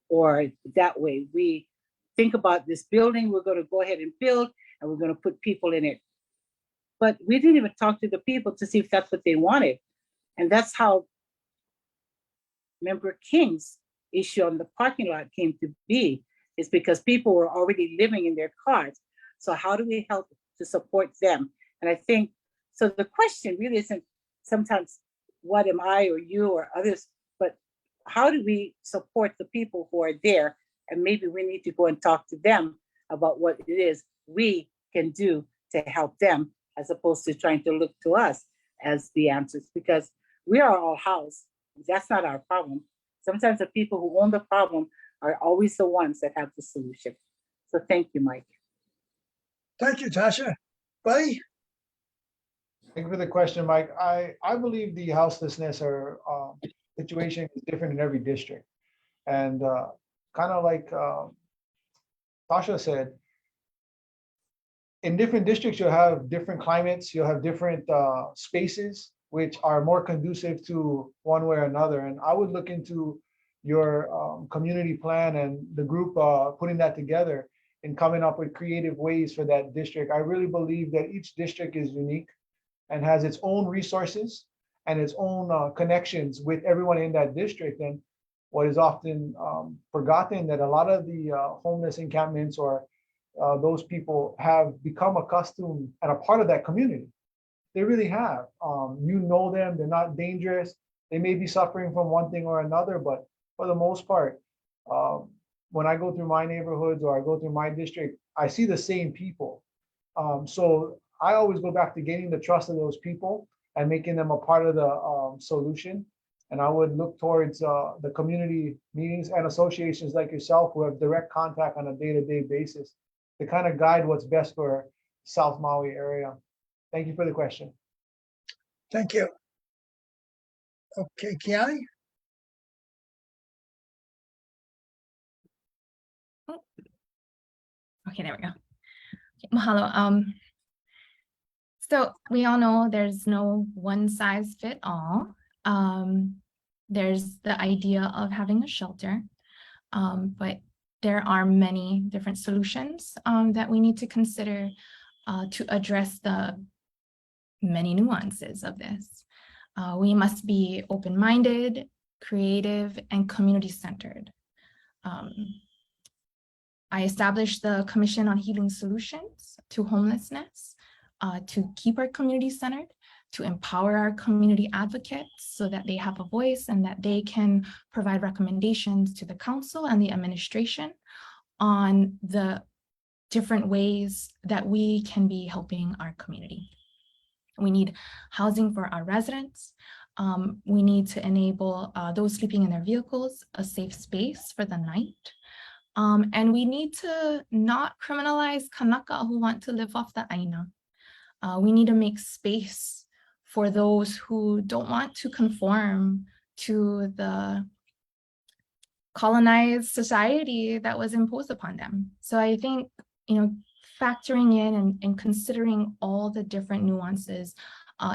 or that way. We think about this building we're going to go ahead and build, and we're going to put people in it. But we didn't even talk to the people to see if that's what they wanted. And that's how Member King's issue on the parking lot came to be, is because people were already living in their cars. So how do we help to support them? And I think, so the question really isn't sometimes what am I or you or others, but how do we support the people who are there? And maybe we need to go and talk to them about what it is we can do to help them, as opposed to trying to look to us as the answers, because we are all housed. That's not our problem. Sometimes the people who own the problem are always the ones that have the solution. So thank you, Mike. Thank you, Tasha. Buddy? Thank you for the question, Mike. I believe the houselessness or situation is different in every district. And kind of like Tasha said, in different districts, you'll have different climates, you'll have different spaces, which are more conducive to one way or another. And I would look into your community plan and the group putting that together and coming up with creative ways for that district. I really believe that each district is unique and has its own resources and its own connections with everyone in that district. And what is often forgotten, that a lot of the homeless encampments or those people have become accustomed and a part of that community. They really have. You know them, they're not dangerous. They may be suffering from one thing or another, but for the most part, when I go through my neighborhoods or I go through my district, I see the same people. So I always go back to gaining the trust of those people and making them a part of the solution. And I would look towards the community meetings and associations like yourself who have direct contact on a day-to-day basis to kind of guide what's best for South Maui area. Thank you for the question. Thank you. Okay, Kiani? Okay, there we go. Okay, mahalo. So we all know there's no one size fit all. There's the idea of having a shelter, but there are many different solutions that we need to consider to address the many nuances of this. We must be open-minded, creative, and community-centered. I established the Commission on Healing Solutions to Homelessness to keep our community centered, to empower our community advocates so that they have a voice and that they can provide recommendations to the council and the administration on the different ways that we can be helping our community. We need housing for our residents. We need to enable those sleeping in their vehicles a safe space for the night. And we need to not criminalize Kanaka who want to live off the aina. We need to make space for those who don't want to conform to the colonized society that was imposed upon them. So I think, factoring in and considering all the different nuances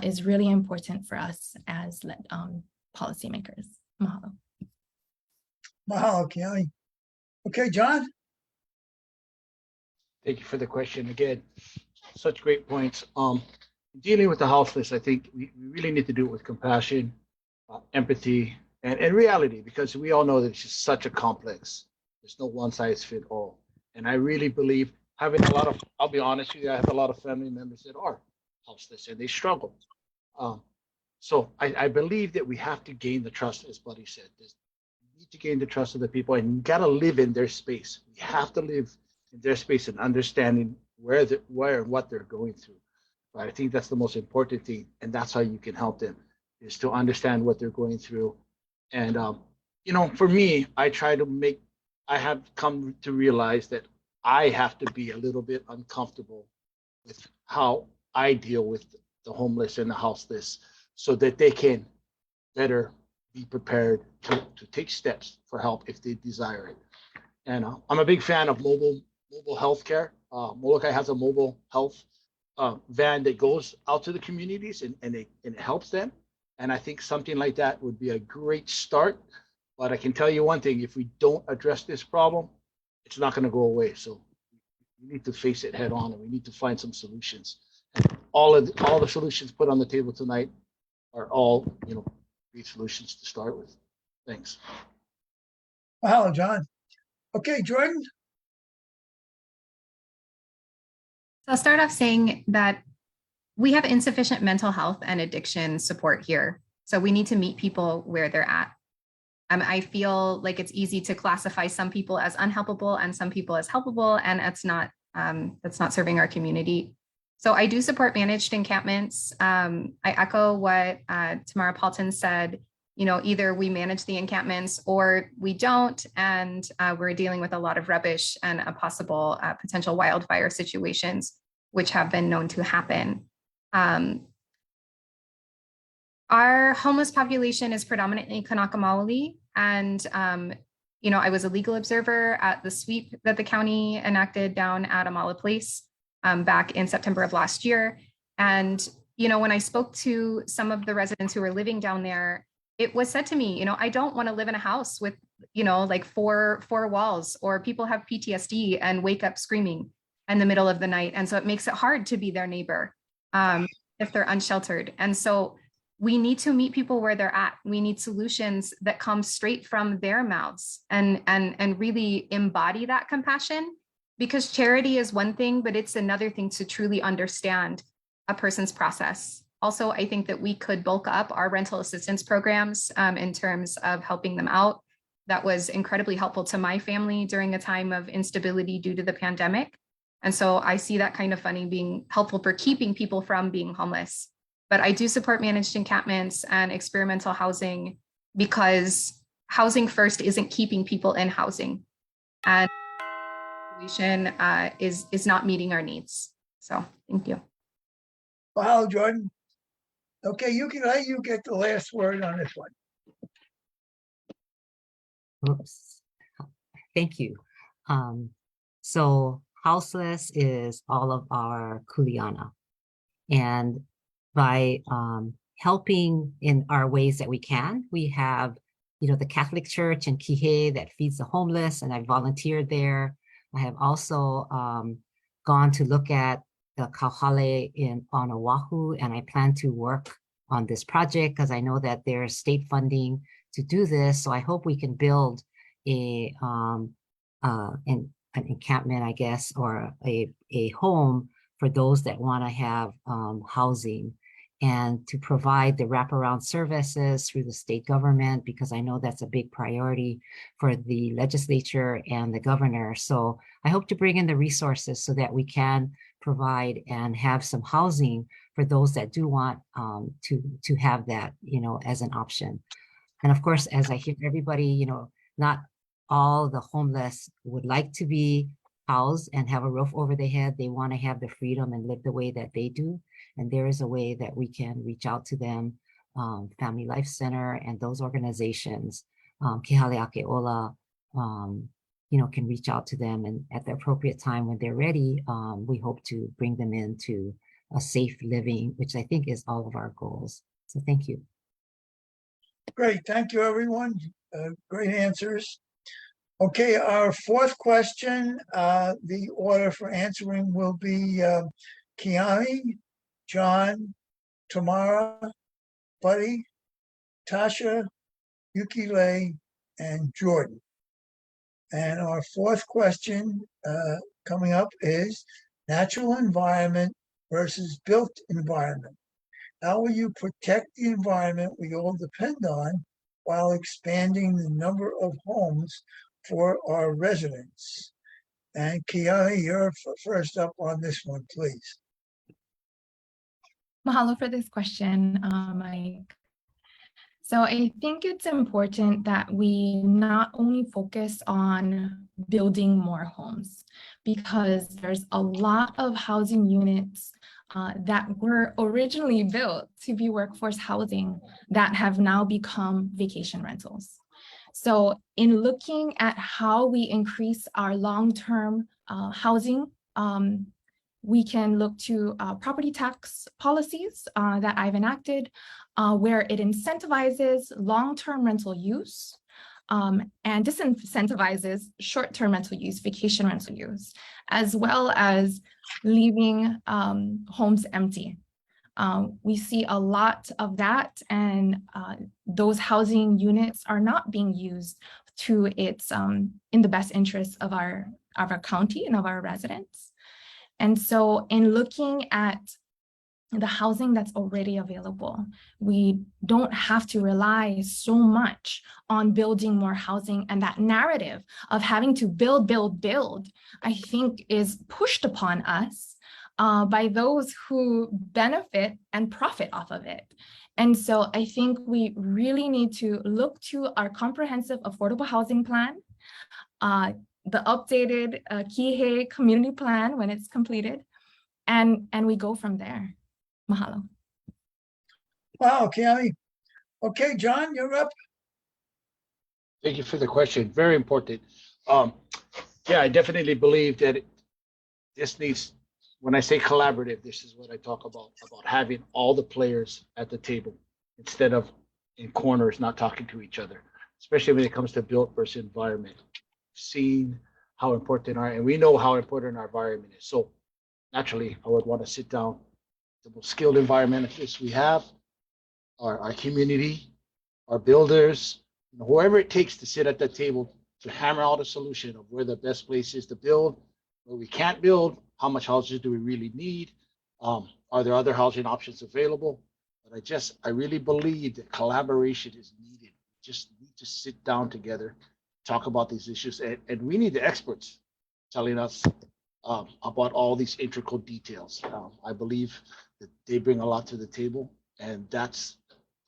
is really important for us as policymakers. Mahalo. Mahalo, Keone. Okay, John? Thank you for the question. Again, such great points. Dealing with the houseless, I think we really need to do it with compassion, empathy, and reality, because we all know that it's just such a complex. There's no one size fit all. And I really believe having a lot of, I'll be honest with you, I have a lot of family members that are houseless and they struggle. So I believe that we have to gain the trust, as Buddy said. We need to gain the trust of the people, and you got to live in their space. We have to live in their space and understanding where and what they're going through. But I think that's the most important thing, and that's how you can help them, is to understand what they're going through. And for me, I have come to realize that I have to be a little bit uncomfortable with how I deal with the homeless and the houseless, so that they can better be prepared to take steps for help if they desire it. And I'm a big fan of mobile healthcare. Molokai has a mobile health van that goes out to the communities and it helps them. And I think something like that would be a great start. But I can tell you one thing: if we don't address this problem, it's not going to go away. So we need to face it head on, and we need to find some solutions. And all the solutions put on the table tonight are all great solutions to start with. Thanks. Mahalo, John. Okay, Jordan? So I'll start off saying that we have insufficient mental health and addiction support here. So we need to meet people where they're at. I feel like it's easy to classify some people as unhelpable and some people as helpable, and that's not serving our community. So I do support managed encampments. I echo what Tamara Paulton said. Either we manage the encampments or we don't, and we're dealing with a lot of rubbish and a possible potential wildfire situations, which have been known to happen. Our homeless population is predominantly Kanaka Maoli, and I was a legal observer at the sweep that the county enacted down at Amala Place back in September of last year. And when I spoke to some of the residents who were living down there, it was said to me, I don't want to live in a house with like four walls, or people have PTSD and wake up screaming in the middle of the night, and so it makes it hard to be their neighbor if they're unsheltered. And so we need to meet people where they're at. We need solutions that come straight from their mouths and really embody that compassion, because charity is one thing, but it's another thing to truly understand a person's process. Also, I think that we could bulk up our rental assistance programs in terms of helping them out. That was incredibly helpful to my family during a time of instability due to the pandemic. And so I see that kind of funding being helpful for keeping people from being homeless. But I do support managed encampments and experimental housing, because housing first isn't keeping people in housing, and the situation is not meeting our needs. So thank you. Mahalo, Jordan. Okay, you get the last word on this one. Oops. Thank you. So houseless is all of our kuleana, and by helping in our ways that we can, we have, the Catholic Church in Kihei that feeds the homeless, and I volunteered there. I have also gone to look at the kauhale on Oahu, and I plan to work on this project because I know that there's state funding to do this. So I hope we can build an encampment, I guess, or a home for those that want to have housing. and to provide the wraparound services through the state government, because I know that's a big priority for the legislature and the governor. So I hope to bring in the resources so that we can provide and have some housing for those that do want to have that, as an option. And of course, as I hear everybody, not all the homeless would like to be housed and have a roof over their head. They want to have the freedom and live the way that they do. And there is a way that we can reach out to them, Family Life Center and those organizations, Kihale Akeola, can reach out to them, and at the appropriate time when they're ready, we hope to bring them into a safe living, which I think is all of our goals. So thank you. Great, thank you, everyone. Great answers. Okay, our fourth question, the order for answering will be Kiani, John, Tamara, Buddy, Tasha, Yukile, and Jordan. And our fourth question coming up is natural environment versus built environment. How will you protect the environment we all depend on while expanding the number of homes for our residents? And Kiani, you're first up on this one, please. Mahalo for this question, Mike. So I think it's important that we not only focus on building more homes, because there's a lot of housing units that were originally built to be workforce housing that have now become vacation rentals. So in looking at how we increase our long-term housing, we can look to property tax policies that I've enacted, where it incentivizes long-term rental use and disincentivizes short-term rental use, vacation rental use, as well as leaving homes empty. We see a lot of that, and those housing units are not being used to its in the best interest of our county and of our residents. And so in looking at the housing that's already available, we don't have to rely so much on building more housing, and that narrative of having to build, I think is pushed upon us by those who benefit and profit off of it. And so I think we really need to look to our comprehensive affordable housing plan, the updated Kihei community plan when it's completed, and we go from there. Mahalo. Wow, Kiani. Okay, John, you're up. Thank you for the question. Very important. Yeah, I definitely believe that this needs, when I say collaborative, this is what I talk about having all the players at the table instead of in corners, not talking to each other, especially when it comes to built versus environment. Seeing how important and we know how important our environment is. So naturally, I would want to sit down the most skilled environmentalists we have, our community, our builders, whoever it takes to sit at the table to hammer out a solution of where the best place is to build, where we can't build, how much houses do we really need, are there other housing options available? But I really believe that collaboration is needed. We just need to sit down together, talk about these issues, and we need the experts telling us about all these integral details. I believe that they bring a lot to the table, and that's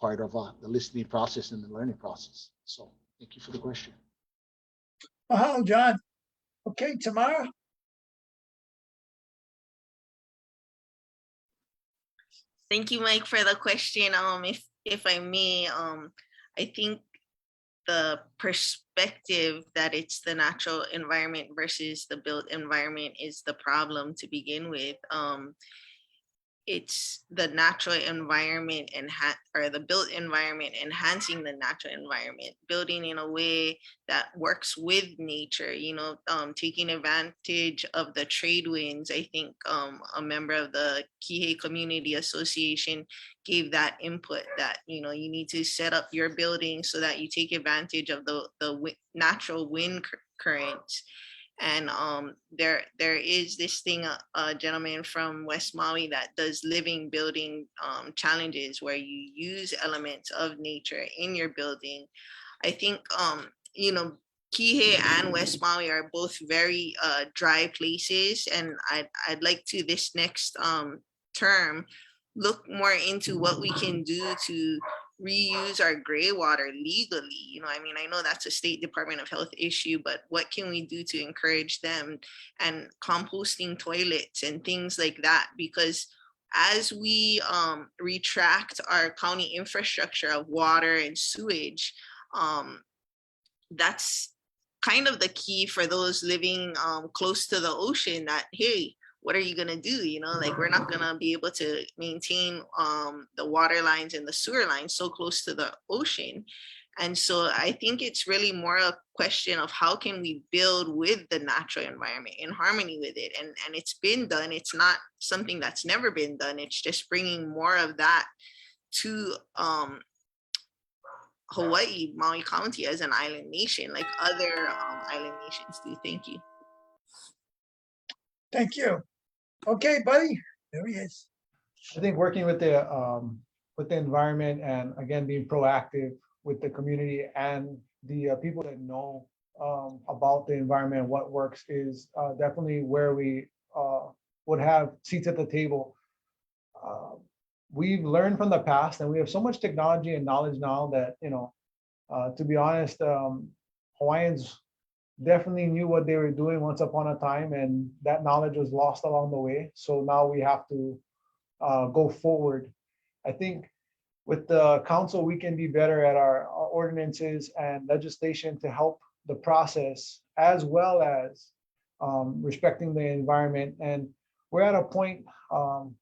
part of the listening process and the learning process. So thank you for the question. Oh, John. Okay, Tamara. Thank you, Mike, for the question. If I may, I think the perspective that it's the natural environment versus the built environment is the problem to begin with. It's the natural environment or the built environment enhancing the natural environment, building in a way that works with nature, taking advantage of the trade winds. I think a member of the Kihei Community Association gave that input that, you need to set up your building so that you take advantage of the natural wind currents. And there is this thing, a gentleman from West Maui that does living building challenges where you use elements of nature in your building. I think you know, Kihei and West Maui are both very dry places, and I'd like to this next term look more into what we can do to reuse our gray water legally. You know, I mean, I know that's a State Department of Health issue, but what can we do to encourage them, and composting toilets and things like that? Because as we retract our county infrastructure of water and sewage, that's kind of the key for those living close to the ocean, that, hey, what are you going to do? You know, like, we're not going to be able to maintain the water lines and the sewer lines so close to the ocean. And so I think it's really more a question of how can we build with the natural environment, in harmony with it. And it's been done. It's not something that's never been done. It's just bringing more of that to Hawaii, Maui County, as an island nation, like other island nations do. Thank you. Thank you. Okay, buddy, there he is. I think working with the environment, and again, being proactive with the community and the people that know about the environment, what works, is definitely where we would have seats at the table. We've learned from the past, and we have so much technology and knowledge now that, you know, to be honest, Hawaiians definitely knew what they were doing once upon a time, and that knowledge was lost along the way. So now we have to go forward. I think with the council, we can be better at our ordinances and legislation to help the process, as well as respecting the environment. And we're at a point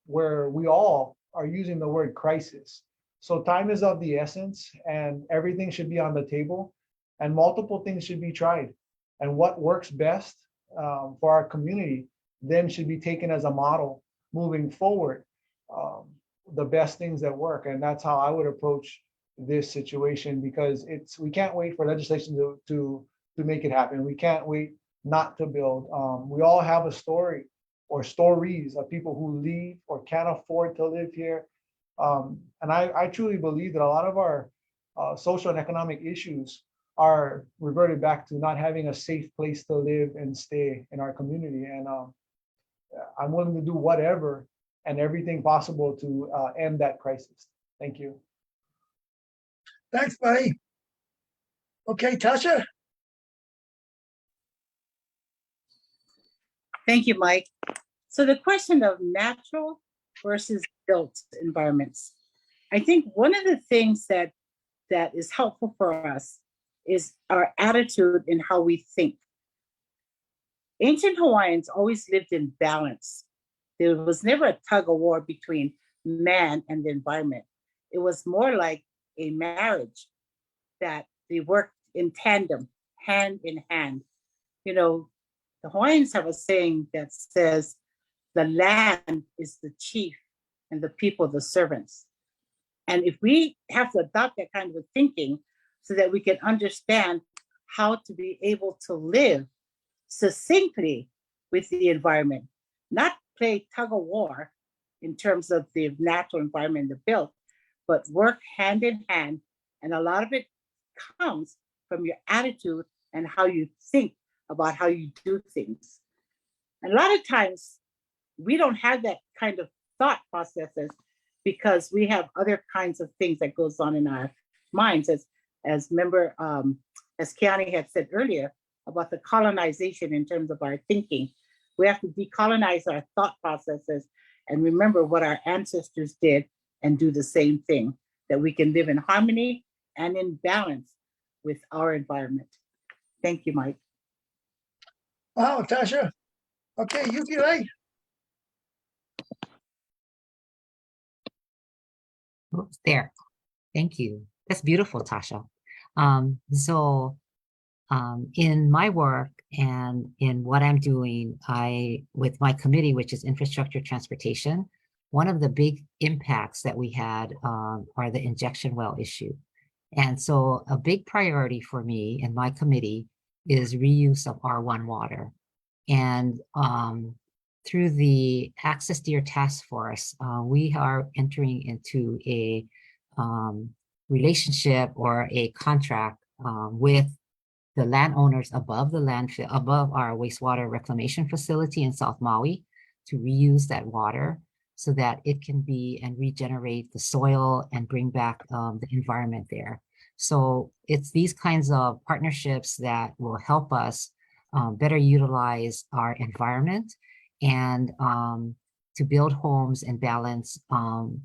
where we all are using the word crisis. So time is of the essence, and everything should be on the table, and multiple things should be tried. And what works best for our community then should be taken as a model moving forward, the best things that work. And that's how I would approach this situation, because we can't wait for legislation to make it happen. We can't wait not to build. We all have a story or stories of people who leave or can't afford to live here. And I truly believe that a lot of our social and economic issues are reverted back to not having a safe place to live and stay in our community. And I'm willing to do whatever and everything possible to end that crisis. Thank you. Thanks, buddy. Okay, Tasha. Thank you, Mike. So the question of natural versus built environments. I think one of the things that is helpful for us is our attitude in how we think. Ancient Hawaiians always lived in balance. There was never a tug of war between man and the environment. It was more like a marriage, that they worked in tandem, hand in hand. You know, the Hawaiians have a saying that says, the land is the chief and the people the servants. And if we have to adopt that kind of thinking so that we can understand how to be able to live succinctly with the environment, not play tug of war in terms of the natural environment, the built, but work hand in hand. And a lot of it comes from your attitude and how you think about how you do things. And a lot of times we don't have that kind of thought processes because we have other kinds of things that goes on in our minds, as Keani had said earlier about the colonization in terms of our thinking. We have to decolonize our thought processes and remember what our ancestors did and do the same thing, that we can live in harmony and in balance with our environment. Thank you, Mike. Wow, Tasha. Okay, UVA. Oops, there. Thank you. That's beautiful, Tasha. In my work and in what I'm doing, with my committee, which is infrastructure transportation, one of the big impacts that we had are the injection well issue. And so a big priority for me and my committee is reuse of R1 water. And through the Access Deer Task Force, we are entering into a relationship or a contract with the landowners above the landfill, above our wastewater reclamation facility in South Maui, to reuse that water so that it can be and regenerate the soil and bring back the environment there. So it's these kinds of partnerships that will help us better utilize our environment and to build homes and balance,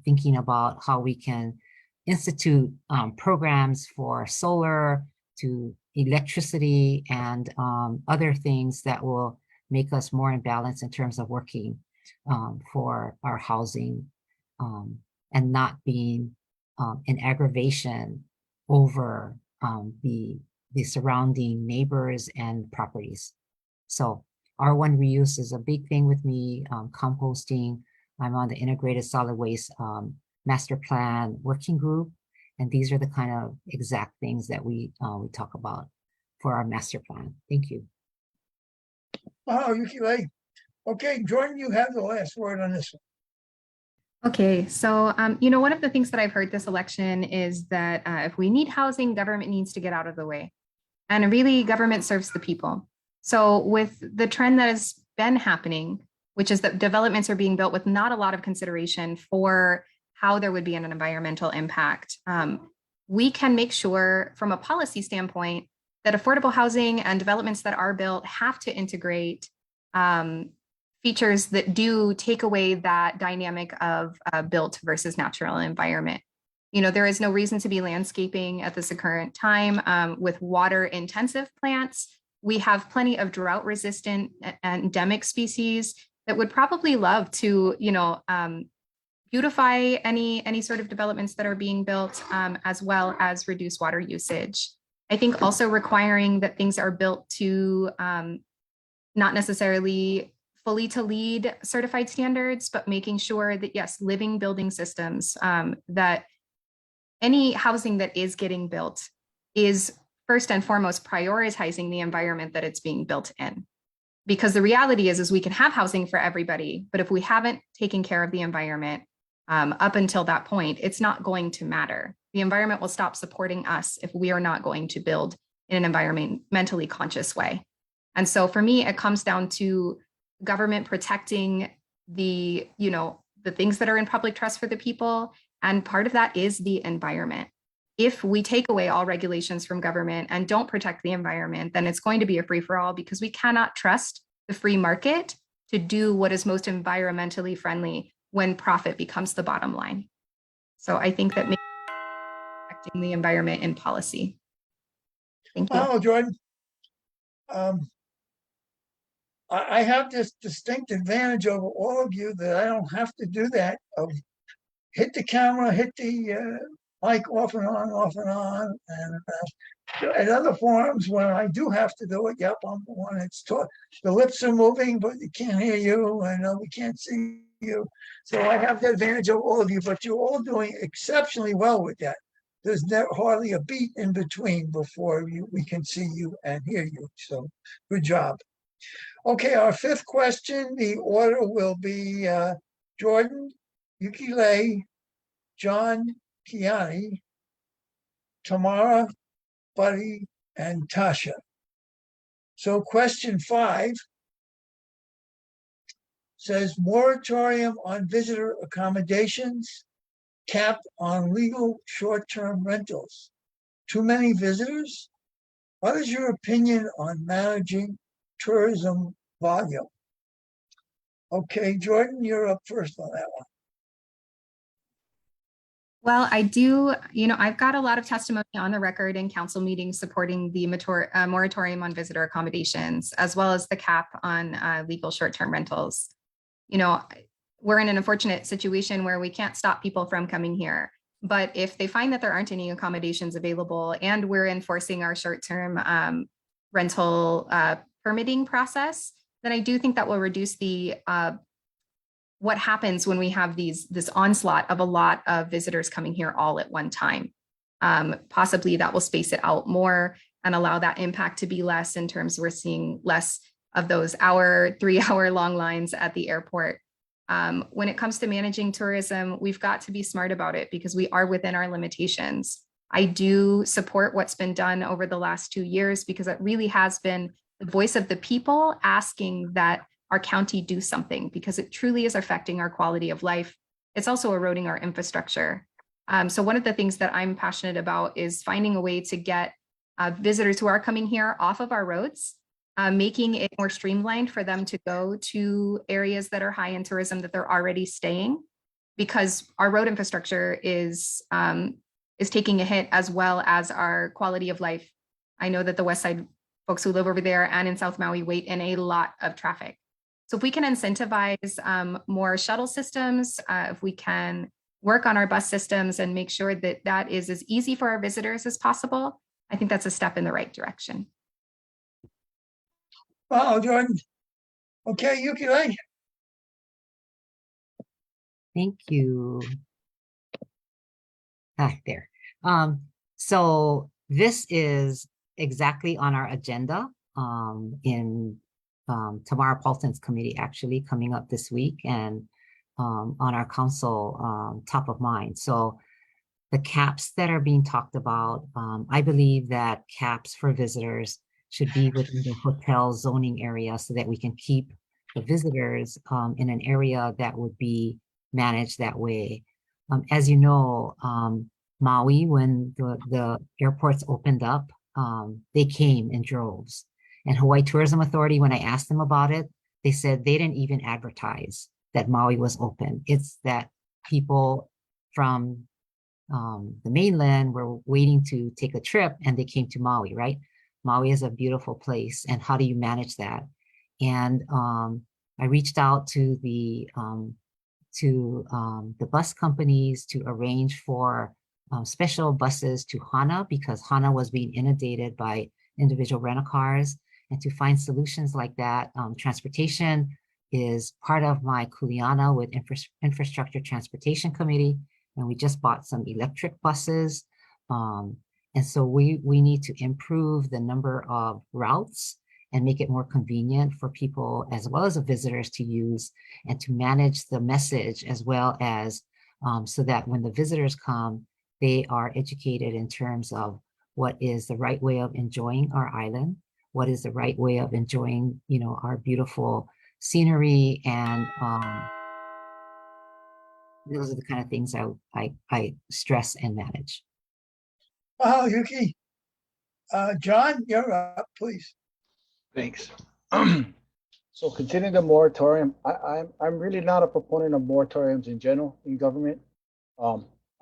thinking about how we can institute programs for solar to electricity and other things that will make us more in balance in terms of working for our housing and not being an aggravation over the surrounding neighbors and properties. So R1 reuse is a big thing with me, composting. I'm on the integrated solid waste master plan working group. And these are the kind of exact things that we talk about for our master plan. Thank you. Wow, Yukile. Okay, Jordan, you have the last word on this one. Okay, so you know, one of the things that I've heard this election is that if we need housing, government needs to get out of the way. And really, government serves the people. So with the trend that has been happening, which is that developments are being built with not a lot of consideration for how there would be an environmental impact, we can make sure from a policy standpoint that affordable housing and developments that are built have to integrate features that do take away that dynamic of built versus natural environment. You know, there is no reason to be landscaping at this current time with water intensive plants. We have plenty of drought resistant endemic species that would probably love to, you know, beautify any sort of developments that are being built, as well as reduce water usage. I think also requiring that things are built to not necessarily fully to LEED certified standards, but making sure that, yes, living building systems, that any housing that is getting built is first and foremost prioritizing the environment that it's being built in. Because the reality is we can have housing for everybody, but if we haven't taken care of the environment up until that point, it's not going to matter. The environment will stop supporting us if we are not going to build in an environmentally conscious way. And so for me, it comes down to government protecting the, you know, the things that are in public trust for the people. And part of that is the environment. If we take away all regulations from government and don't protect the environment, then it's going to be a free-for-all because we cannot trust the free market to do what is most environmentally friendly when profit becomes the bottom line. So I think that protecting the environment in policy. Thank you. Oh, Jordan. I have this distinct advantage over all of you that I don't have to do that. Hit the camera, hit the mic off and on. And at other forums, when I do have to do it, yep, I'm the one that's taught. The lips are moving, but you can't hear you, and we can't see you. So I have the advantage of all of you, but you're all doing exceptionally well with that. There's hardly a beat in between before we can see you and hear you. So good job. Okay, our fifth question, the order will be Jordan, Yukile, John, Kiani, Tamara, Buddy, and Tasha. So question 5 says moratorium on visitor accommodations, cap on legal short-term rentals. Too many visitors? What is your opinion on managing tourism volume? Okay, Jordan, you're up first on that one. Well, I do, you know, I've got a lot of testimony on the record in council meetings supporting the moratorium on visitor accommodations, as well as the cap on legal short-term rentals. You know, we're in an unfortunate situation where we can't stop people from coming here. But if they find that there aren't any accommodations available and we're enforcing our short-term rental permitting process, then I do think that will reduce the what happens when we have this onslaught of a lot of visitors coming here all at one time. Possibly that will space it out more and allow that impact to be less in terms we're seeing less of those hour, 3-hour long lines at the airport. When it comes to managing tourism, we've got to be smart about it because we are within our limitations. I do support what's been done over the last 2 years because it really has been the voice of the people asking that our county do something because it truly is affecting our quality of life. It's also eroding our infrastructure. So one of the things that I'm passionate about is finding a way to get visitors who are coming here off of our roads, making it more streamlined for them to go to areas that are high in tourism that they're already staying, because our road infrastructure is taking a hit as well as our quality of life. I know that the West Side folks who live over there and in South Maui wait in a lot of traffic. So if we can incentivize more shuttle systems, if we can work on our bus systems and make sure that that is as easy for our visitors as possible, I think that's a step in the right direction. Wow, Jordan. Okay, Yuki. Thank you. There. So this is exactly on our agenda in Tamara Paulton's committee actually coming up this week, and on our council top of mind. So the caps that are being talked about, I believe that caps for visitors should be within the hotel zoning area so that we can keep the visitors in an area that would be managed that way. As you know, Maui, when the airports opened up, they came in droves. And Hawaii Tourism Authority, when I asked them about it, they said they didn't even advertise that Maui was open. It's that people from the mainland were waiting to take a trip and they came to Maui, right? Maui is a beautiful place. And how do you manage that? And I reached out to the bus companies to arrange for special buses to Hana, because Hana was being inundated by individual rental cars, and to find solutions like that. Transportation is part of my Kuleana with Infrastructure Transportation Committee, and we just bought some electric buses. And so we need to improve the number of routes and make it more convenient for people as well as the visitors to use, and to manage the message as well as so that when the visitors come, they are educated in terms of what is the right way of enjoying our island, what is the right way of enjoying, you know, our beautiful scenery, and those are the kind of things I stress and manage. Wow, Yuki. John, you're up, please. Thanks. So continuing the moratorium, I'm really not a proponent of moratoriums in general in government.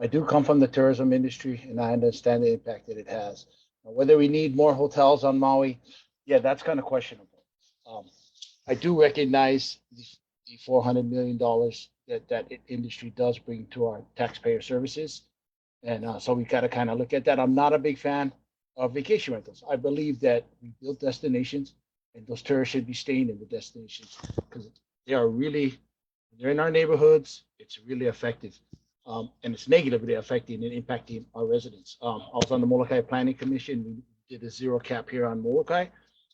I do come from the tourism industry and I understand the impact that it has. Now, whether we need more hotels on Maui, yeah, that's kind of questionable. I do recognize the $400 million that industry does bring to our taxpayer services. And so we got to kind of look at that. I'm not a big fan of vacation rentals. I believe that we build destinations and those tourists should be staying in the destinations because they're in our neighborhoods. It's really effective. And it's negatively affecting and impacting our residents. I was on the Molokai Planning Commission. We did a zero cap here on Molokai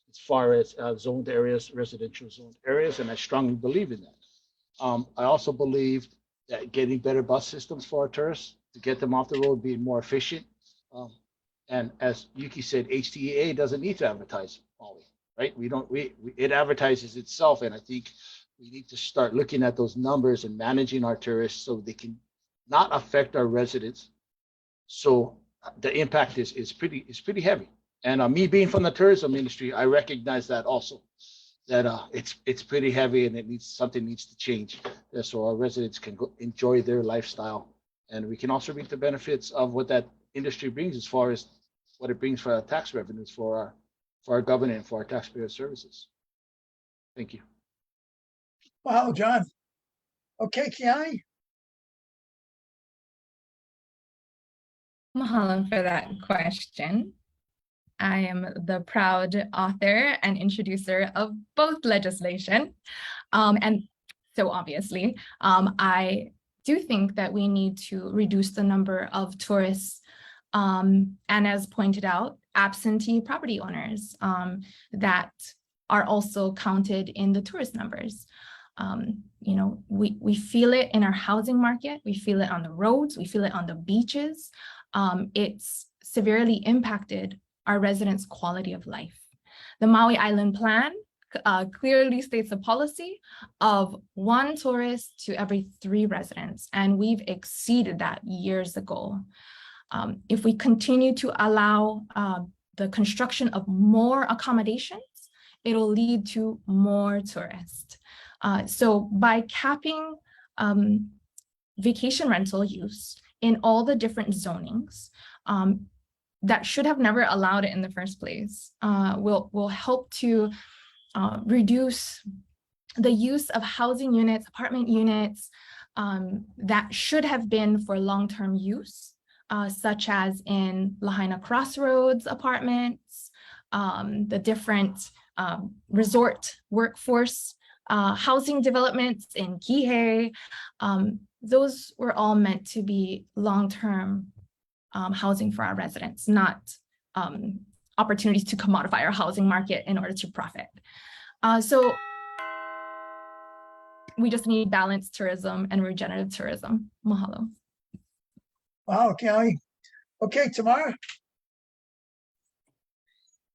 as far as zoned areas, residential zoned areas, and I strongly believe in that. I also believe that getting better bus systems for our tourists to get them off the road, being more efficient. And as Yuki said, HTEA doesn't need to advertise Maui, right? It advertises itself, and I think we need to start looking at those numbers and managing our tourists so they can not affect our residents. So the impact is pretty heavy. And me being from the tourism industry, I recognize that also, that it's pretty heavy and something needs to change so our residents can enjoy their lifestyle. And we can also reap the benefits of what that industry brings as far as what it brings for our tax revenues for our government and for our taxpayer services. Thank you. Wow, John. Okay, Kiani. Mahalo for that question. I am the proud author and introducer of both legislation. And so obviously, I do think that we need to reduce the number of tourists and as pointed out, absentee property owners that are also counted in the tourist numbers. You know, we feel it in our housing market, we feel it on the roads, we feel it on the beaches. It's severely impacted our residents' quality of life. The Maui Island Plan clearly states a policy of 1 tourist to every 3 residents, and we've exceeded that years ago. If we continue to allow the construction of more accommodations, it'll lead to more tourists. So by capping vacation rental use in all the different zonings, that should have never allowed it in the first place, will help to reduce the use of housing units, apartment units that should have been for long-term use, such as in Lahaina Crossroads apartments, the different resort workforce housing developments in Kihei. Those were all meant to be long-term housing for our residents, not opportunities to commodify our housing market in order to profit. So we just need balanced tourism and regenerative tourism. Mahalo. Wow, Kelly. Okay, Tamara.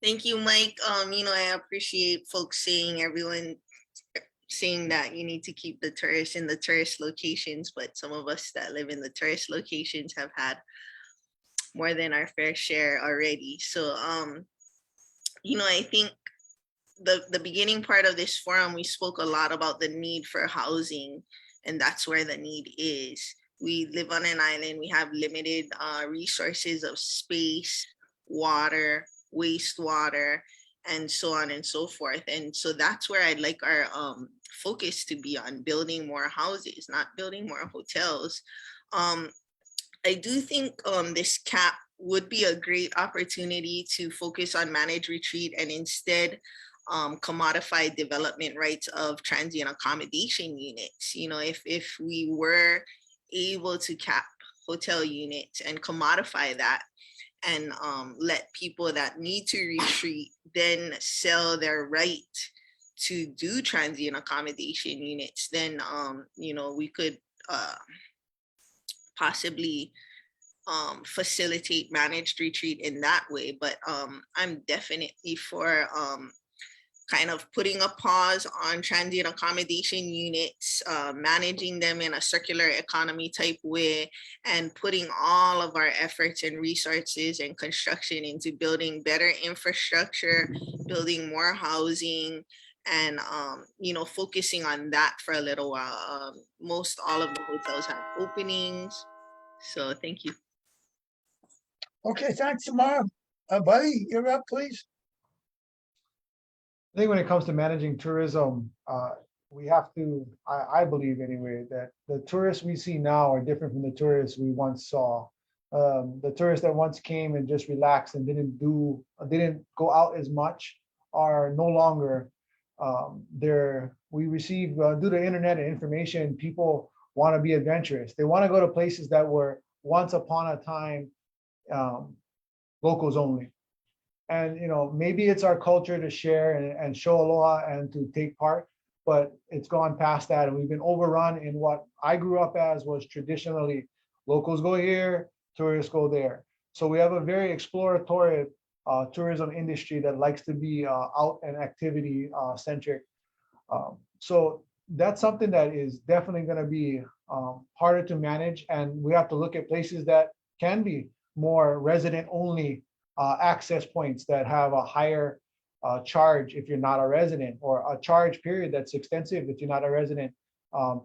Thank you, Mike. You know, I appreciate folks saying that you need to keep the tourists in the tourist locations, but some of us that live in the tourist locations have had more than our fair share already. So, you know, I think the beginning part of this forum, we spoke a lot about the need for housing, and that's where the need is. We live on an island, we have limited resources of space, water, wastewater, and so on and so forth. And so that's where I'd like our focus to be on, building more houses, not building more hotels. I do think this cap would be a great opportunity to focus on managed retreat and instead commodify development rights of transient accommodation units. You know, if we were able to cap hotel units and commodify that, and let people that need to retreat then sell their right to do transient accommodation units, then you know, we could possibly facilitate managed retreat in that way. But I'm definitely for kind of putting a pause on transient accommodation units, managing them in a circular economy type way, and putting all of our efforts and resources and construction into building better infrastructure, building more housing, and you know, focusing on that for a little while. Most all of the hotels have openings. So thank you. Okay, thanks, Tamara. Buddy, you're up, please. I think when it comes to managing tourism, we have to, I believe anyway, that the tourists we see now are different from the tourists we once saw. The tourists that once came and just relaxed and didn't go out as much are no longer there. We receive, due to internet and information, people want to be adventurous. They want to go to places that were once upon a time locals only. And you know, maybe it's our culture to share and show aloha and to take part, but it's gone past that, and we've been overrun in what I grew up as was traditionally locals go here, tourists go there. So we have a very exploratory tourism industry that likes to be out and activity centric. So that's something that is definitely going to be harder to manage, and we have to look at places that can be more resident only access points that have a higher charge if you're not a resident, or a charge period that's extensive if you're not a resident,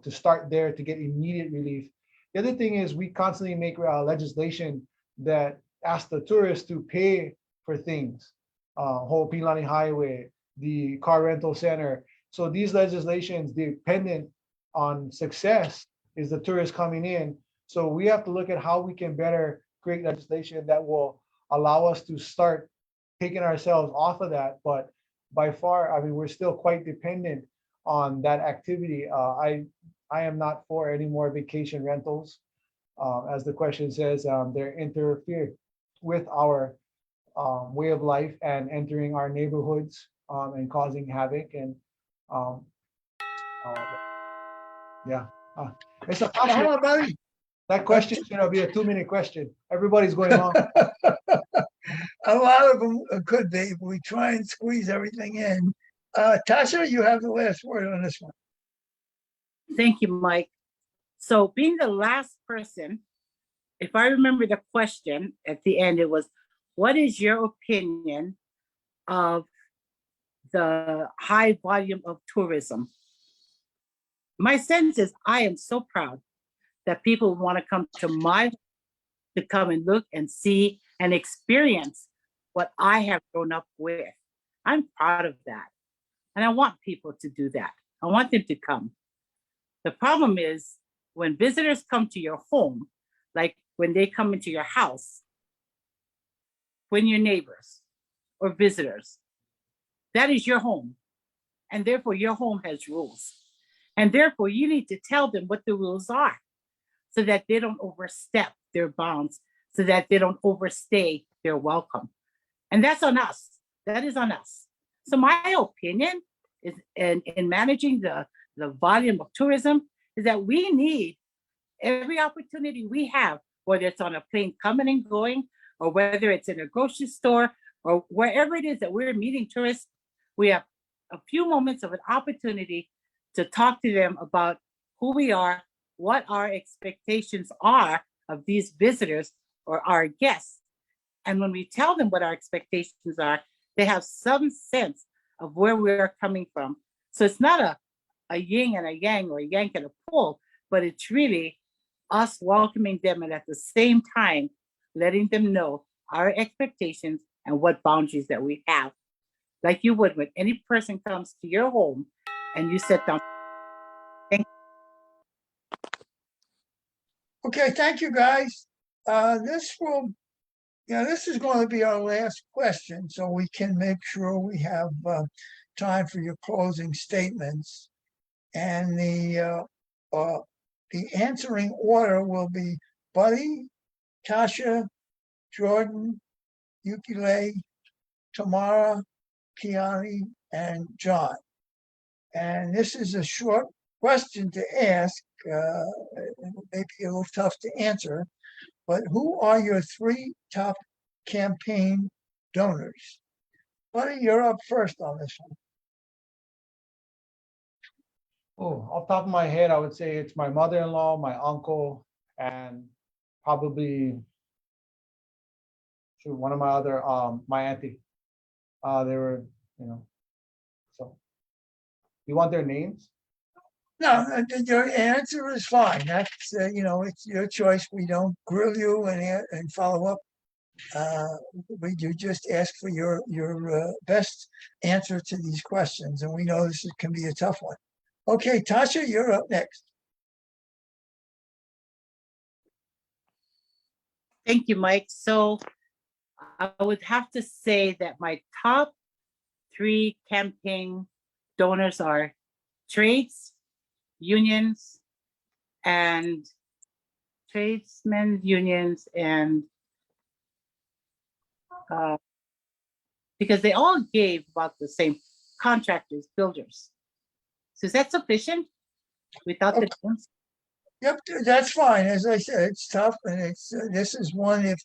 to start there to get immediate relief. The other thing is we constantly make legislation that asks the tourists to pay for things, Ho'opilani Highway, the car rental center. So these legislations, dependent on success, is the tourists coming in. So we have to look at how we can better create legislation that will allow us to start taking ourselves off of that. But by far, I mean, we're still quite dependent on that activity. I am not for any more vacation rentals. As the question says, they're interfere with our way of life and entering our neighborhoods. and causing havoc. And yeah, it's a tough Come one. on, buddy. That question should be a 2-minute question. Everybody's going long. A lot of them could be. We try and squeeze everything in. Tasha, you have the last word on this one. Thank you, Mike. So being the last person, if I remember the question at the end, it was, what is your opinion of the high volume of tourism? My sense is I am so proud that people want to come to come and look and see and experience what I have grown up with. I'm proud of that. And I want people to do that. I want them to come. The problem is when visitors come to your home, like when they come into your house, when your neighbors or visitors, that is your home. And therefore your home has rules. And therefore you need to tell them what the rules are so that they don't overstep their bounds, so that they don't overstay their welcome. And that's on us. That is on us. So my opinion is in managing the volume of tourism is that we need every opportunity we have, whether it's on a plane coming and going, or whether it's in a grocery store, or wherever it is that we're meeting tourists, we have a few moments of an opportunity to talk to them about who we are, what our expectations are of these visitors or our guests. And when we tell them what our expectations are, they have some sense of where we're coming from. So it's not a yin and a yang or a yank and a pull, but it's really us welcoming them and at the same time, letting them know our expectations and what boundaries that we have. Like you would when any person comes to your home and you sit down. Okay, thank you, guys. This is going to be our last question, so we can make sure we have time for your closing statements. And the answering order will be Buddy, Tasha, Jordan, Yukile, Tamara, Kiani, and John. And this is a short question to ask. It may be a little tough to answer, but who are your 3 top campaign donors? Buddy, you're up first on this one. Oh, off the top of my head, I would say it's my mother-in-law, my uncle, and probably one of my other, my auntie. They were, so you want their names? No, your answer is fine. That's, it's your choice. We don't grill you and follow up. We do just ask for your best answer to these questions. And we know this can be a tough one. Okay, Tasha, you're up next. Thank you, Mike. So I would have to say that my top 3 campaign donors are trades, unions, and tradesmen, unions, and because they all gave about the same, contractors, builders. So is that sufficient without the names? Yep, that's fine. As I said, it's tough, and it's this is one if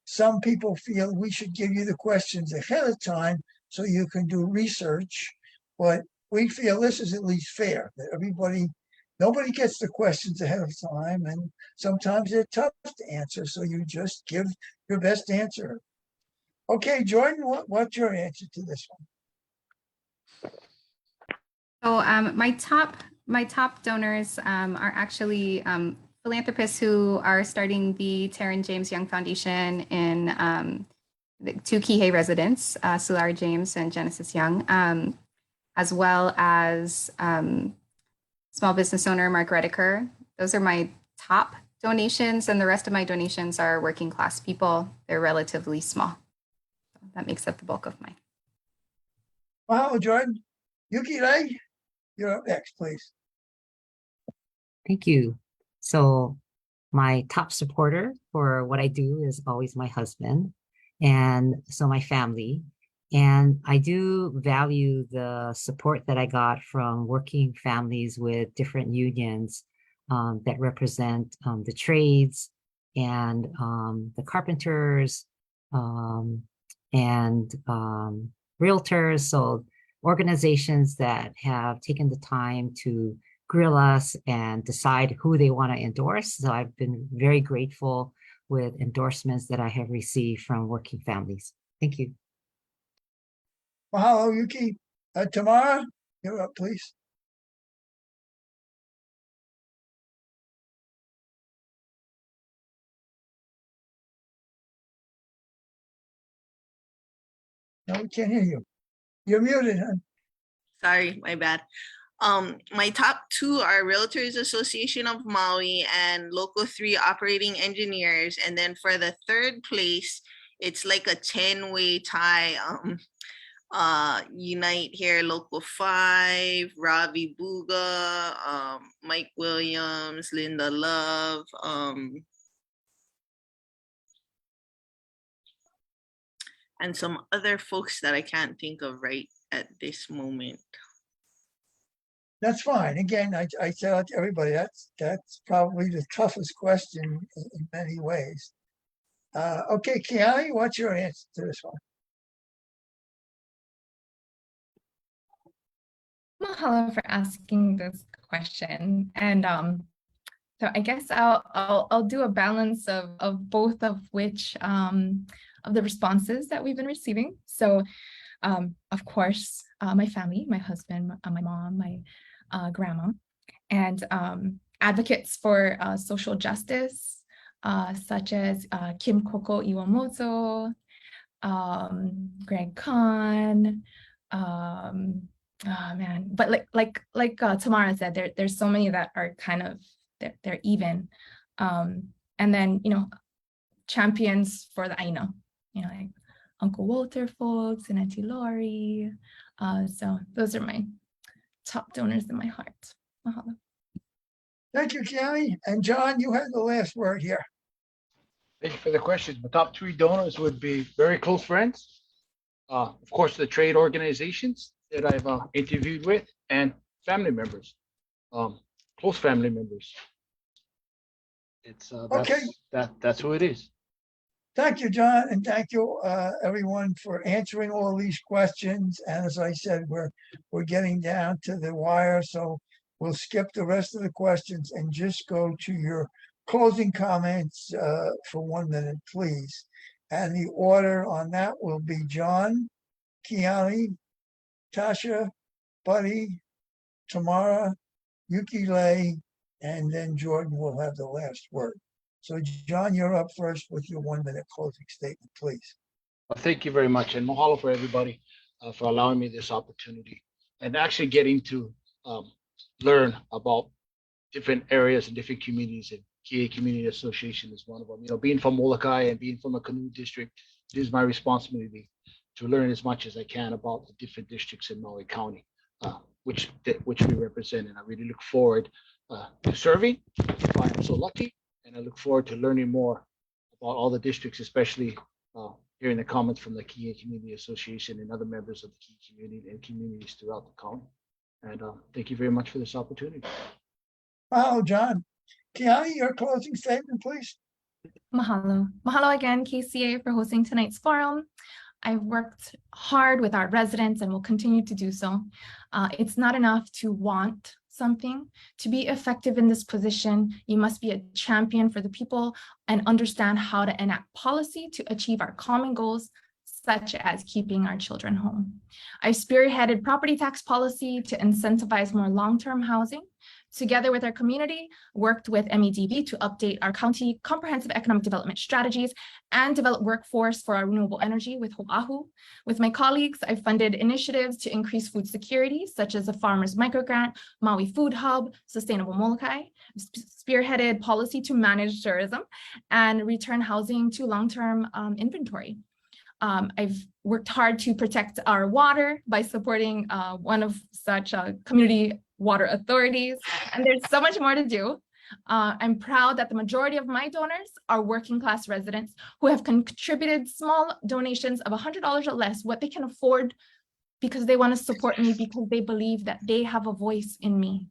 some people feel we should give you the questions ahead of time so you can do research, but we feel this is at least fair that nobody gets the questions ahead of time, and sometimes they're tough to answer. So you just give your best answer. Okay, Jordan, what's your answer to this one? So my top donors are actually philanthropists who are starting the Taryn James Young Foundation in the 2 Kihei residents, Sular James and Genesis Young, as well as small business owner Mark Rediker. Those are my top donations, and the rest of my donations are working class people. They're relatively small. So that makes up the bulk of mine. Wow, Jordan. Yukile, you're up next, please. Thank you. So my top supporter for what I do is always my husband. And so my family. And I do value the support that I got from working families with different unions that represent the trades and the carpenters and realtors. So organizations that have taken the time to grill us and decide who they want to endorse. So I've been very grateful with endorsements that I have received from working families. Thank you. Mahalo, Yuki. Tamara, you're up, please. No, we can't hear you. You're muted, huh? Sorry, my bad. My top two are Realtors Association of Maui and Local 3 Operating Engineers. And then for the third place, it's like a 10-way tie. Unite Here, Local 5, Ravi Buga, Mike Williams, Linda Love, and some other folks that I can't think of right at this moment. That's fine. Again, I tell it to everybody, that's probably the toughest question in many ways. Okay, Kiani, what's your answer to this one? Mahalo for asking this question. And so I guess I'll do a balance of both of which of the responses that we've been receiving. So of course, my family, my husband, my mom, my grandma, and advocates for social justice, such as Kim Koko Iwamoto, Greg Kahn, oh man, but like Tamara said, there's so many that are kind of they're even, and then champions for the Aina, like Uncle Walter folks and Auntie Lori. So those are my top donors in my heart. Mahalo. Thank you, Kiani. And John, you have the last word here. Thank you for the questions. My top three donors would be very close friends, of course, the trade organizations that I've interviewed with, and family members, close family members. It's Okay. That's who it is. Thank you, John, and thank you, everyone, for answering all these questions. And as I said, we're getting down to the wire, so we'll skip the rest of the questions and just go to your closing comments for 1 minute, please. And the order on that will be John, Kiani, Tasha, Buddy, Tamara, Yuki Lei, and then Jordan will have the last word. So, John, you're up first with your 1 minute closing statement, please. Well, thank you very much, and mahalo for everybody for allowing me this opportunity and actually getting to learn about different areas and different communities. And KA Community Association is one of them. Being from Molokai and being from a canoe district, it is my responsibility to learn as much as I can about the different districts in Maui County, which we represent. And I really look forward to serving if I am so lucky. And I look forward to learning more about all the districts, especially hearing the comments from the KA Community Association and other members of the KA community and communities throughout the county. And thank you very much for this opportunity. Wow, John. Kiani, your closing statement, please. Mahalo. Mahalo again, KCA, for hosting tonight's forum. I've worked hard with our residents and will continue to do so. It's not enough to want something. To be effective in this position, you must be a champion for the people and understand how to enact policy to achieve our common goals, such as keeping our children home. I've spearheaded property tax policy to incentivize more long-term housing. Together with our community, worked with MEDB to update our county comprehensive economic development strategies and develop workforce for our renewable energy with Ho'ahu. With my colleagues, I've funded initiatives to increase food security, such as the Farmers Microgrant, Maui Food Hub, Sustainable Molokai, spearheaded policy to manage tourism and return housing to long-term inventory. I've worked hard to protect our water by supporting one of such community water authorities, and there's so much more to do. I'm proud that the majority of my donors are working class residents who have contributed small donations of $100 or less, what they can afford, because they want to support me, because they believe that they have a voice in me.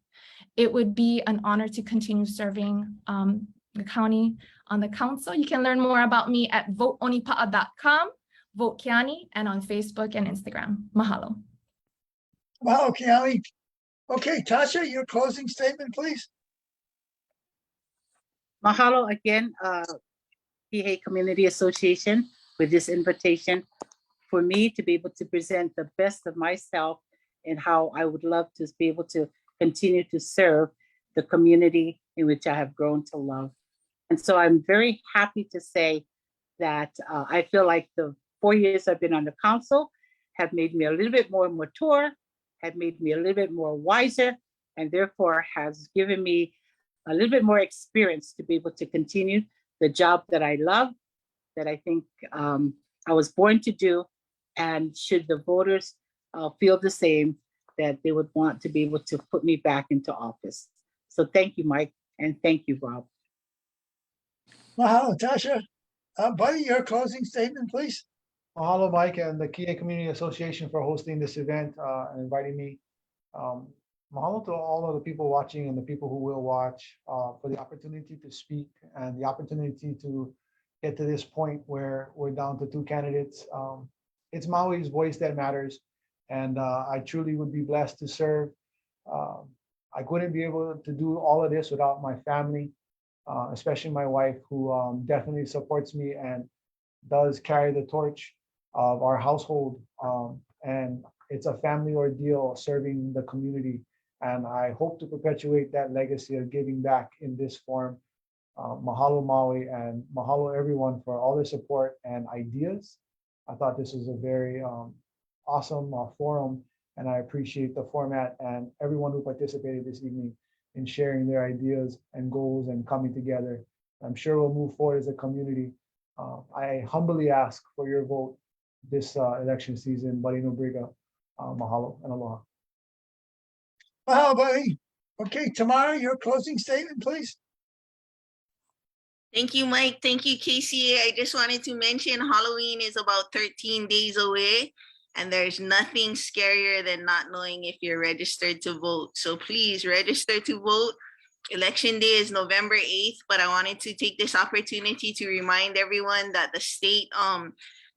It would be an honor to continue serving the county on the council. You can learn more about me at voteonipa'a.com, Vote Kiani, and on Facebook and Instagram. Mahalo. Wow, Kiali. Okay, Tasha, your closing statement, please. Mahalo again, PA Community Association, with this invitation for me to be able to present the best of myself and how I would love to be able to continue to serve the community in which I have grown to love. And so I'm very happy to say that I feel like the 4 years I've been on the council have made me a little bit more mature, have made me a little bit more wiser, and therefore has given me a little bit more experience to be able to continue the job that I love, that I think I was born to do. And should the voters feel the same, that they would want to be able to put me back into office. So thank you, Mike, and thank you, Rob. Mahalo, Tasha. Buddy, your closing statement, please. Mahalo, Mike, and the Kia Community Association for hosting this event and inviting me. Mahalo to all of the people watching and the people who will watch for the opportunity to speak and the opportunity to get to this point where we're down to 2 candidates. It's Maui's voice that matters, and I truly would be blessed to serve. I couldn't be able to do all of this without my family, especially my wife, who definitely supports me and does carry the torch of our household. And it's a family ordeal serving the community. And I hope to perpetuate that legacy of giving back in this form. Mahalo Maui, and mahalo everyone for all their support and ideas. I thought this was a very awesome forum, and I appreciate the format and everyone who participated this evening in sharing their ideas and goals and coming together. I'm sure we'll move forward as a community. I humbly ask for your vote this election season. Barino Briga, mahalo and aloha. Mahalo, buddy. Okay, Tamara, your closing statement, please. Thank you, Mike. Thank you, KCA. I just wanted to mention Halloween is about 13 days away, and there's nothing scarier than not knowing if you're registered to vote. So please register to vote. Election day is November 8th, but I wanted to take this opportunity to remind everyone that the state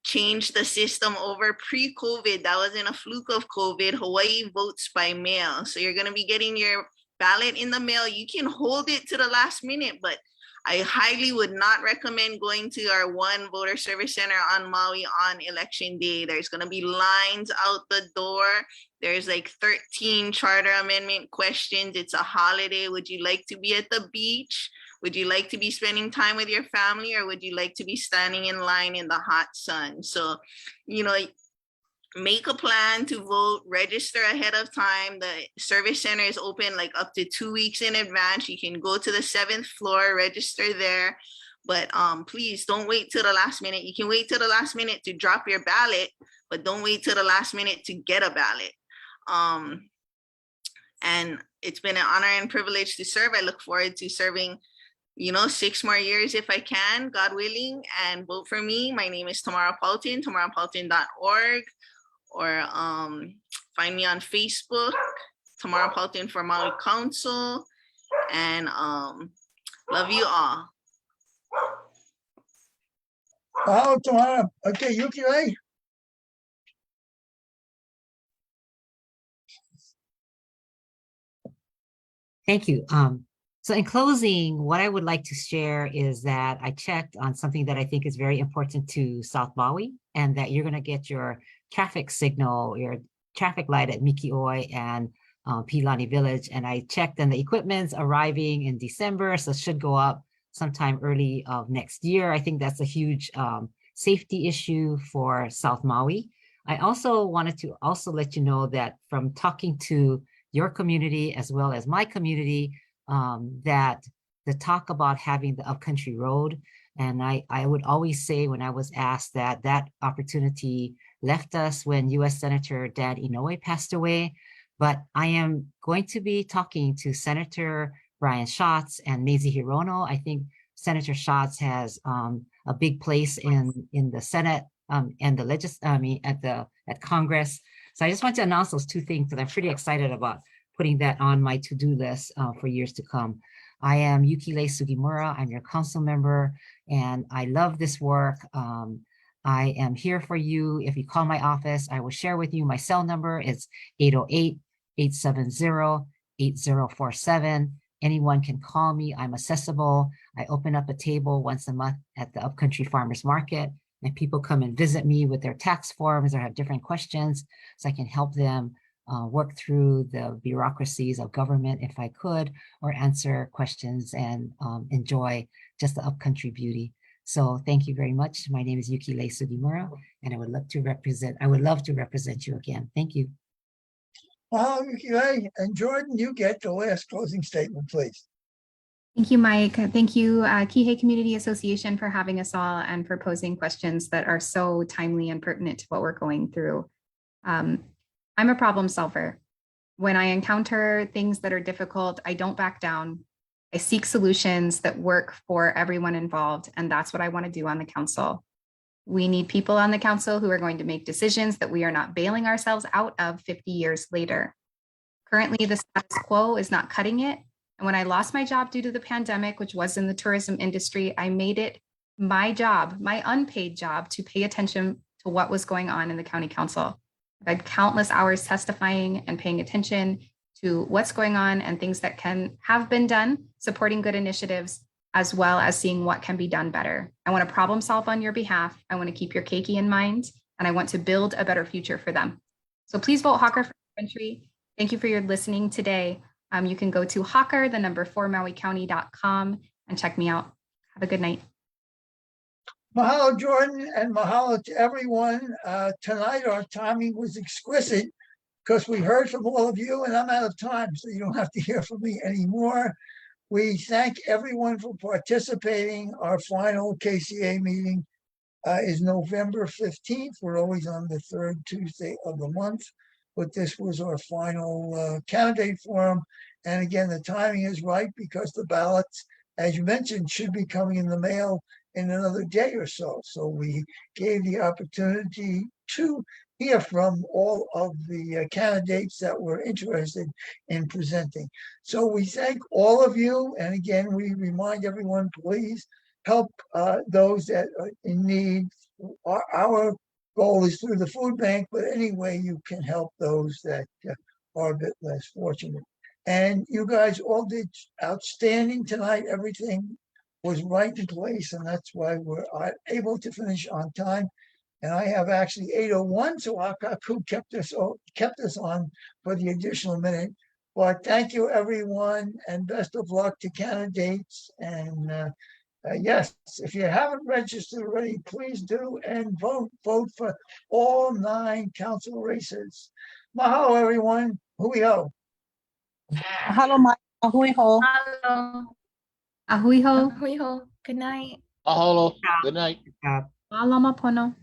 changed the system over pre-COVID. That wasn't a fluke of COVID. Hawaii votes by mail. So you're going to be getting your ballot in the mail. You can hold it to the last minute, but I highly would not recommend going to our one voter service center on Maui on election day. There's going to be lines out the door. There's like 13 charter amendment questions. It's a holiday. Would you like to be at the beach? Would you like to be spending time with your family, or would you like to be standing in line in the hot sun? So, you know, make a plan to vote, register ahead of time. The service center is open like up to 2 weeks in advance. You can go to the 7th floor, register there, but please don't wait till the last minute. You can wait till the last minute to drop your ballot, but don't wait till the last minute to get a ballot. And it's been an honor and privilege to serve. I look forward to serving, 6 more years if I can, God willing, and vote for me. My name is Tamara Paultin, tamarapaultin.org. Or find me on Facebook, Tamara Paultin for Maui Council, and love you all. Mahalo, Tamara. Okay, Yuki Ray. Thank you. So in closing, what I would like to share is that I checked on something that I think is very important to South Maui, and that you're going to get your traffic signal, your traffic light at Mikioi and Pilani Village. And I checked, and the equipment's arriving in December, so it should go up sometime early of next year. I think that's a huge safety issue for South Maui. I also wanted to let you know that from talking to your community as well as my community, that the talk about having the upcountry road, and I would always say when I was asked that opportunity left us when U.S. Senator Dan Inouye passed away, but I am going to be talking to Senator Brian Schatz and Mazie Hirono. I think Senator Schatz has a big place in the Senate and the at Congress. So I just want to announce those two things because I'm pretty excited about putting that on my to-do list for years to come. I am Yukile Sugimura. I'm your council member, and I love this work. I am here for you. If you call my office, I will share with you my cell number. It's 808-870-8047. Anyone can call me. I'm accessible. I open up a table once a month at the Upcountry Farmers Market, and people come and visit me with their tax forms or have different questions, so I can help them work through the bureaucracies of government if I could, or answer questions and enjoy just the upcountry beauty. So thank you very much. My name is Yukile Sugimura, and I would love to represent you again. Thank you. Well, Yukile, and Jordan, you get the last closing statement, please. Thank you, Mike. Thank you, Kihei Community Association, for having us all and for posing questions that are so timely and pertinent to what we're going through. I'm a problem solver. When I encounter things that are difficult, I don't back down. I seek solutions that work for everyone involved, and that's what I want to do on the council. We need people on the council who are going to make decisions that we are not bailing ourselves out of 50 years later. Currently, the status quo is not cutting it. And when I lost my job due to the pandemic, which was in the tourism industry, I made it my job, my unpaid job, to pay attention to what was going on in the county council. I've had countless hours testifying and paying attention to what's going on and things that have been done, supporting good initiatives, as well as seeing what can be done better. I want to problem solve on your behalf. I want to keep your keiki in mind, and I want to build a better future for them. So please vote Hawker for country. Thank you for your listening today. You can go to Hawker, 4MauiCounty.com, and check me out. Have a good night. Mahalo, Jordan, and mahalo to everyone. Tonight, our timing was exquisite because we heard from all of you, and I'm out of time, so you don't have to hear from me anymore. We thank everyone for participating. Our final KCA meeting is November 15th. We're always on the third Tuesday of the month, but this was our final candidate forum. And again, the timing is right because the ballots, as you mentioned, should be coming in the mail in another day or so. So we gave the opportunity to hear from all of the candidates that were interested in presenting. So we thank all of you. And again, we remind everyone, please help those that are in need. Our goal is through the food bank, but any way you can help those that are a bit less fortunate. And you guys all did outstanding tonight. Everything was right in place, and that's why we're able to finish on time. And I have actually 8:01, so Akaku kept us on for the additional minute. But thank you, everyone, and best of luck to candidates. And yes, if you haven't registered already, please do and vote for all 9 council races. Mahalo, everyone. Hui ho. Hello, Mike. Ahui ho. Hello. Ahui ho. Hui ho. Good night. Mahalo. Good night. Malama pono.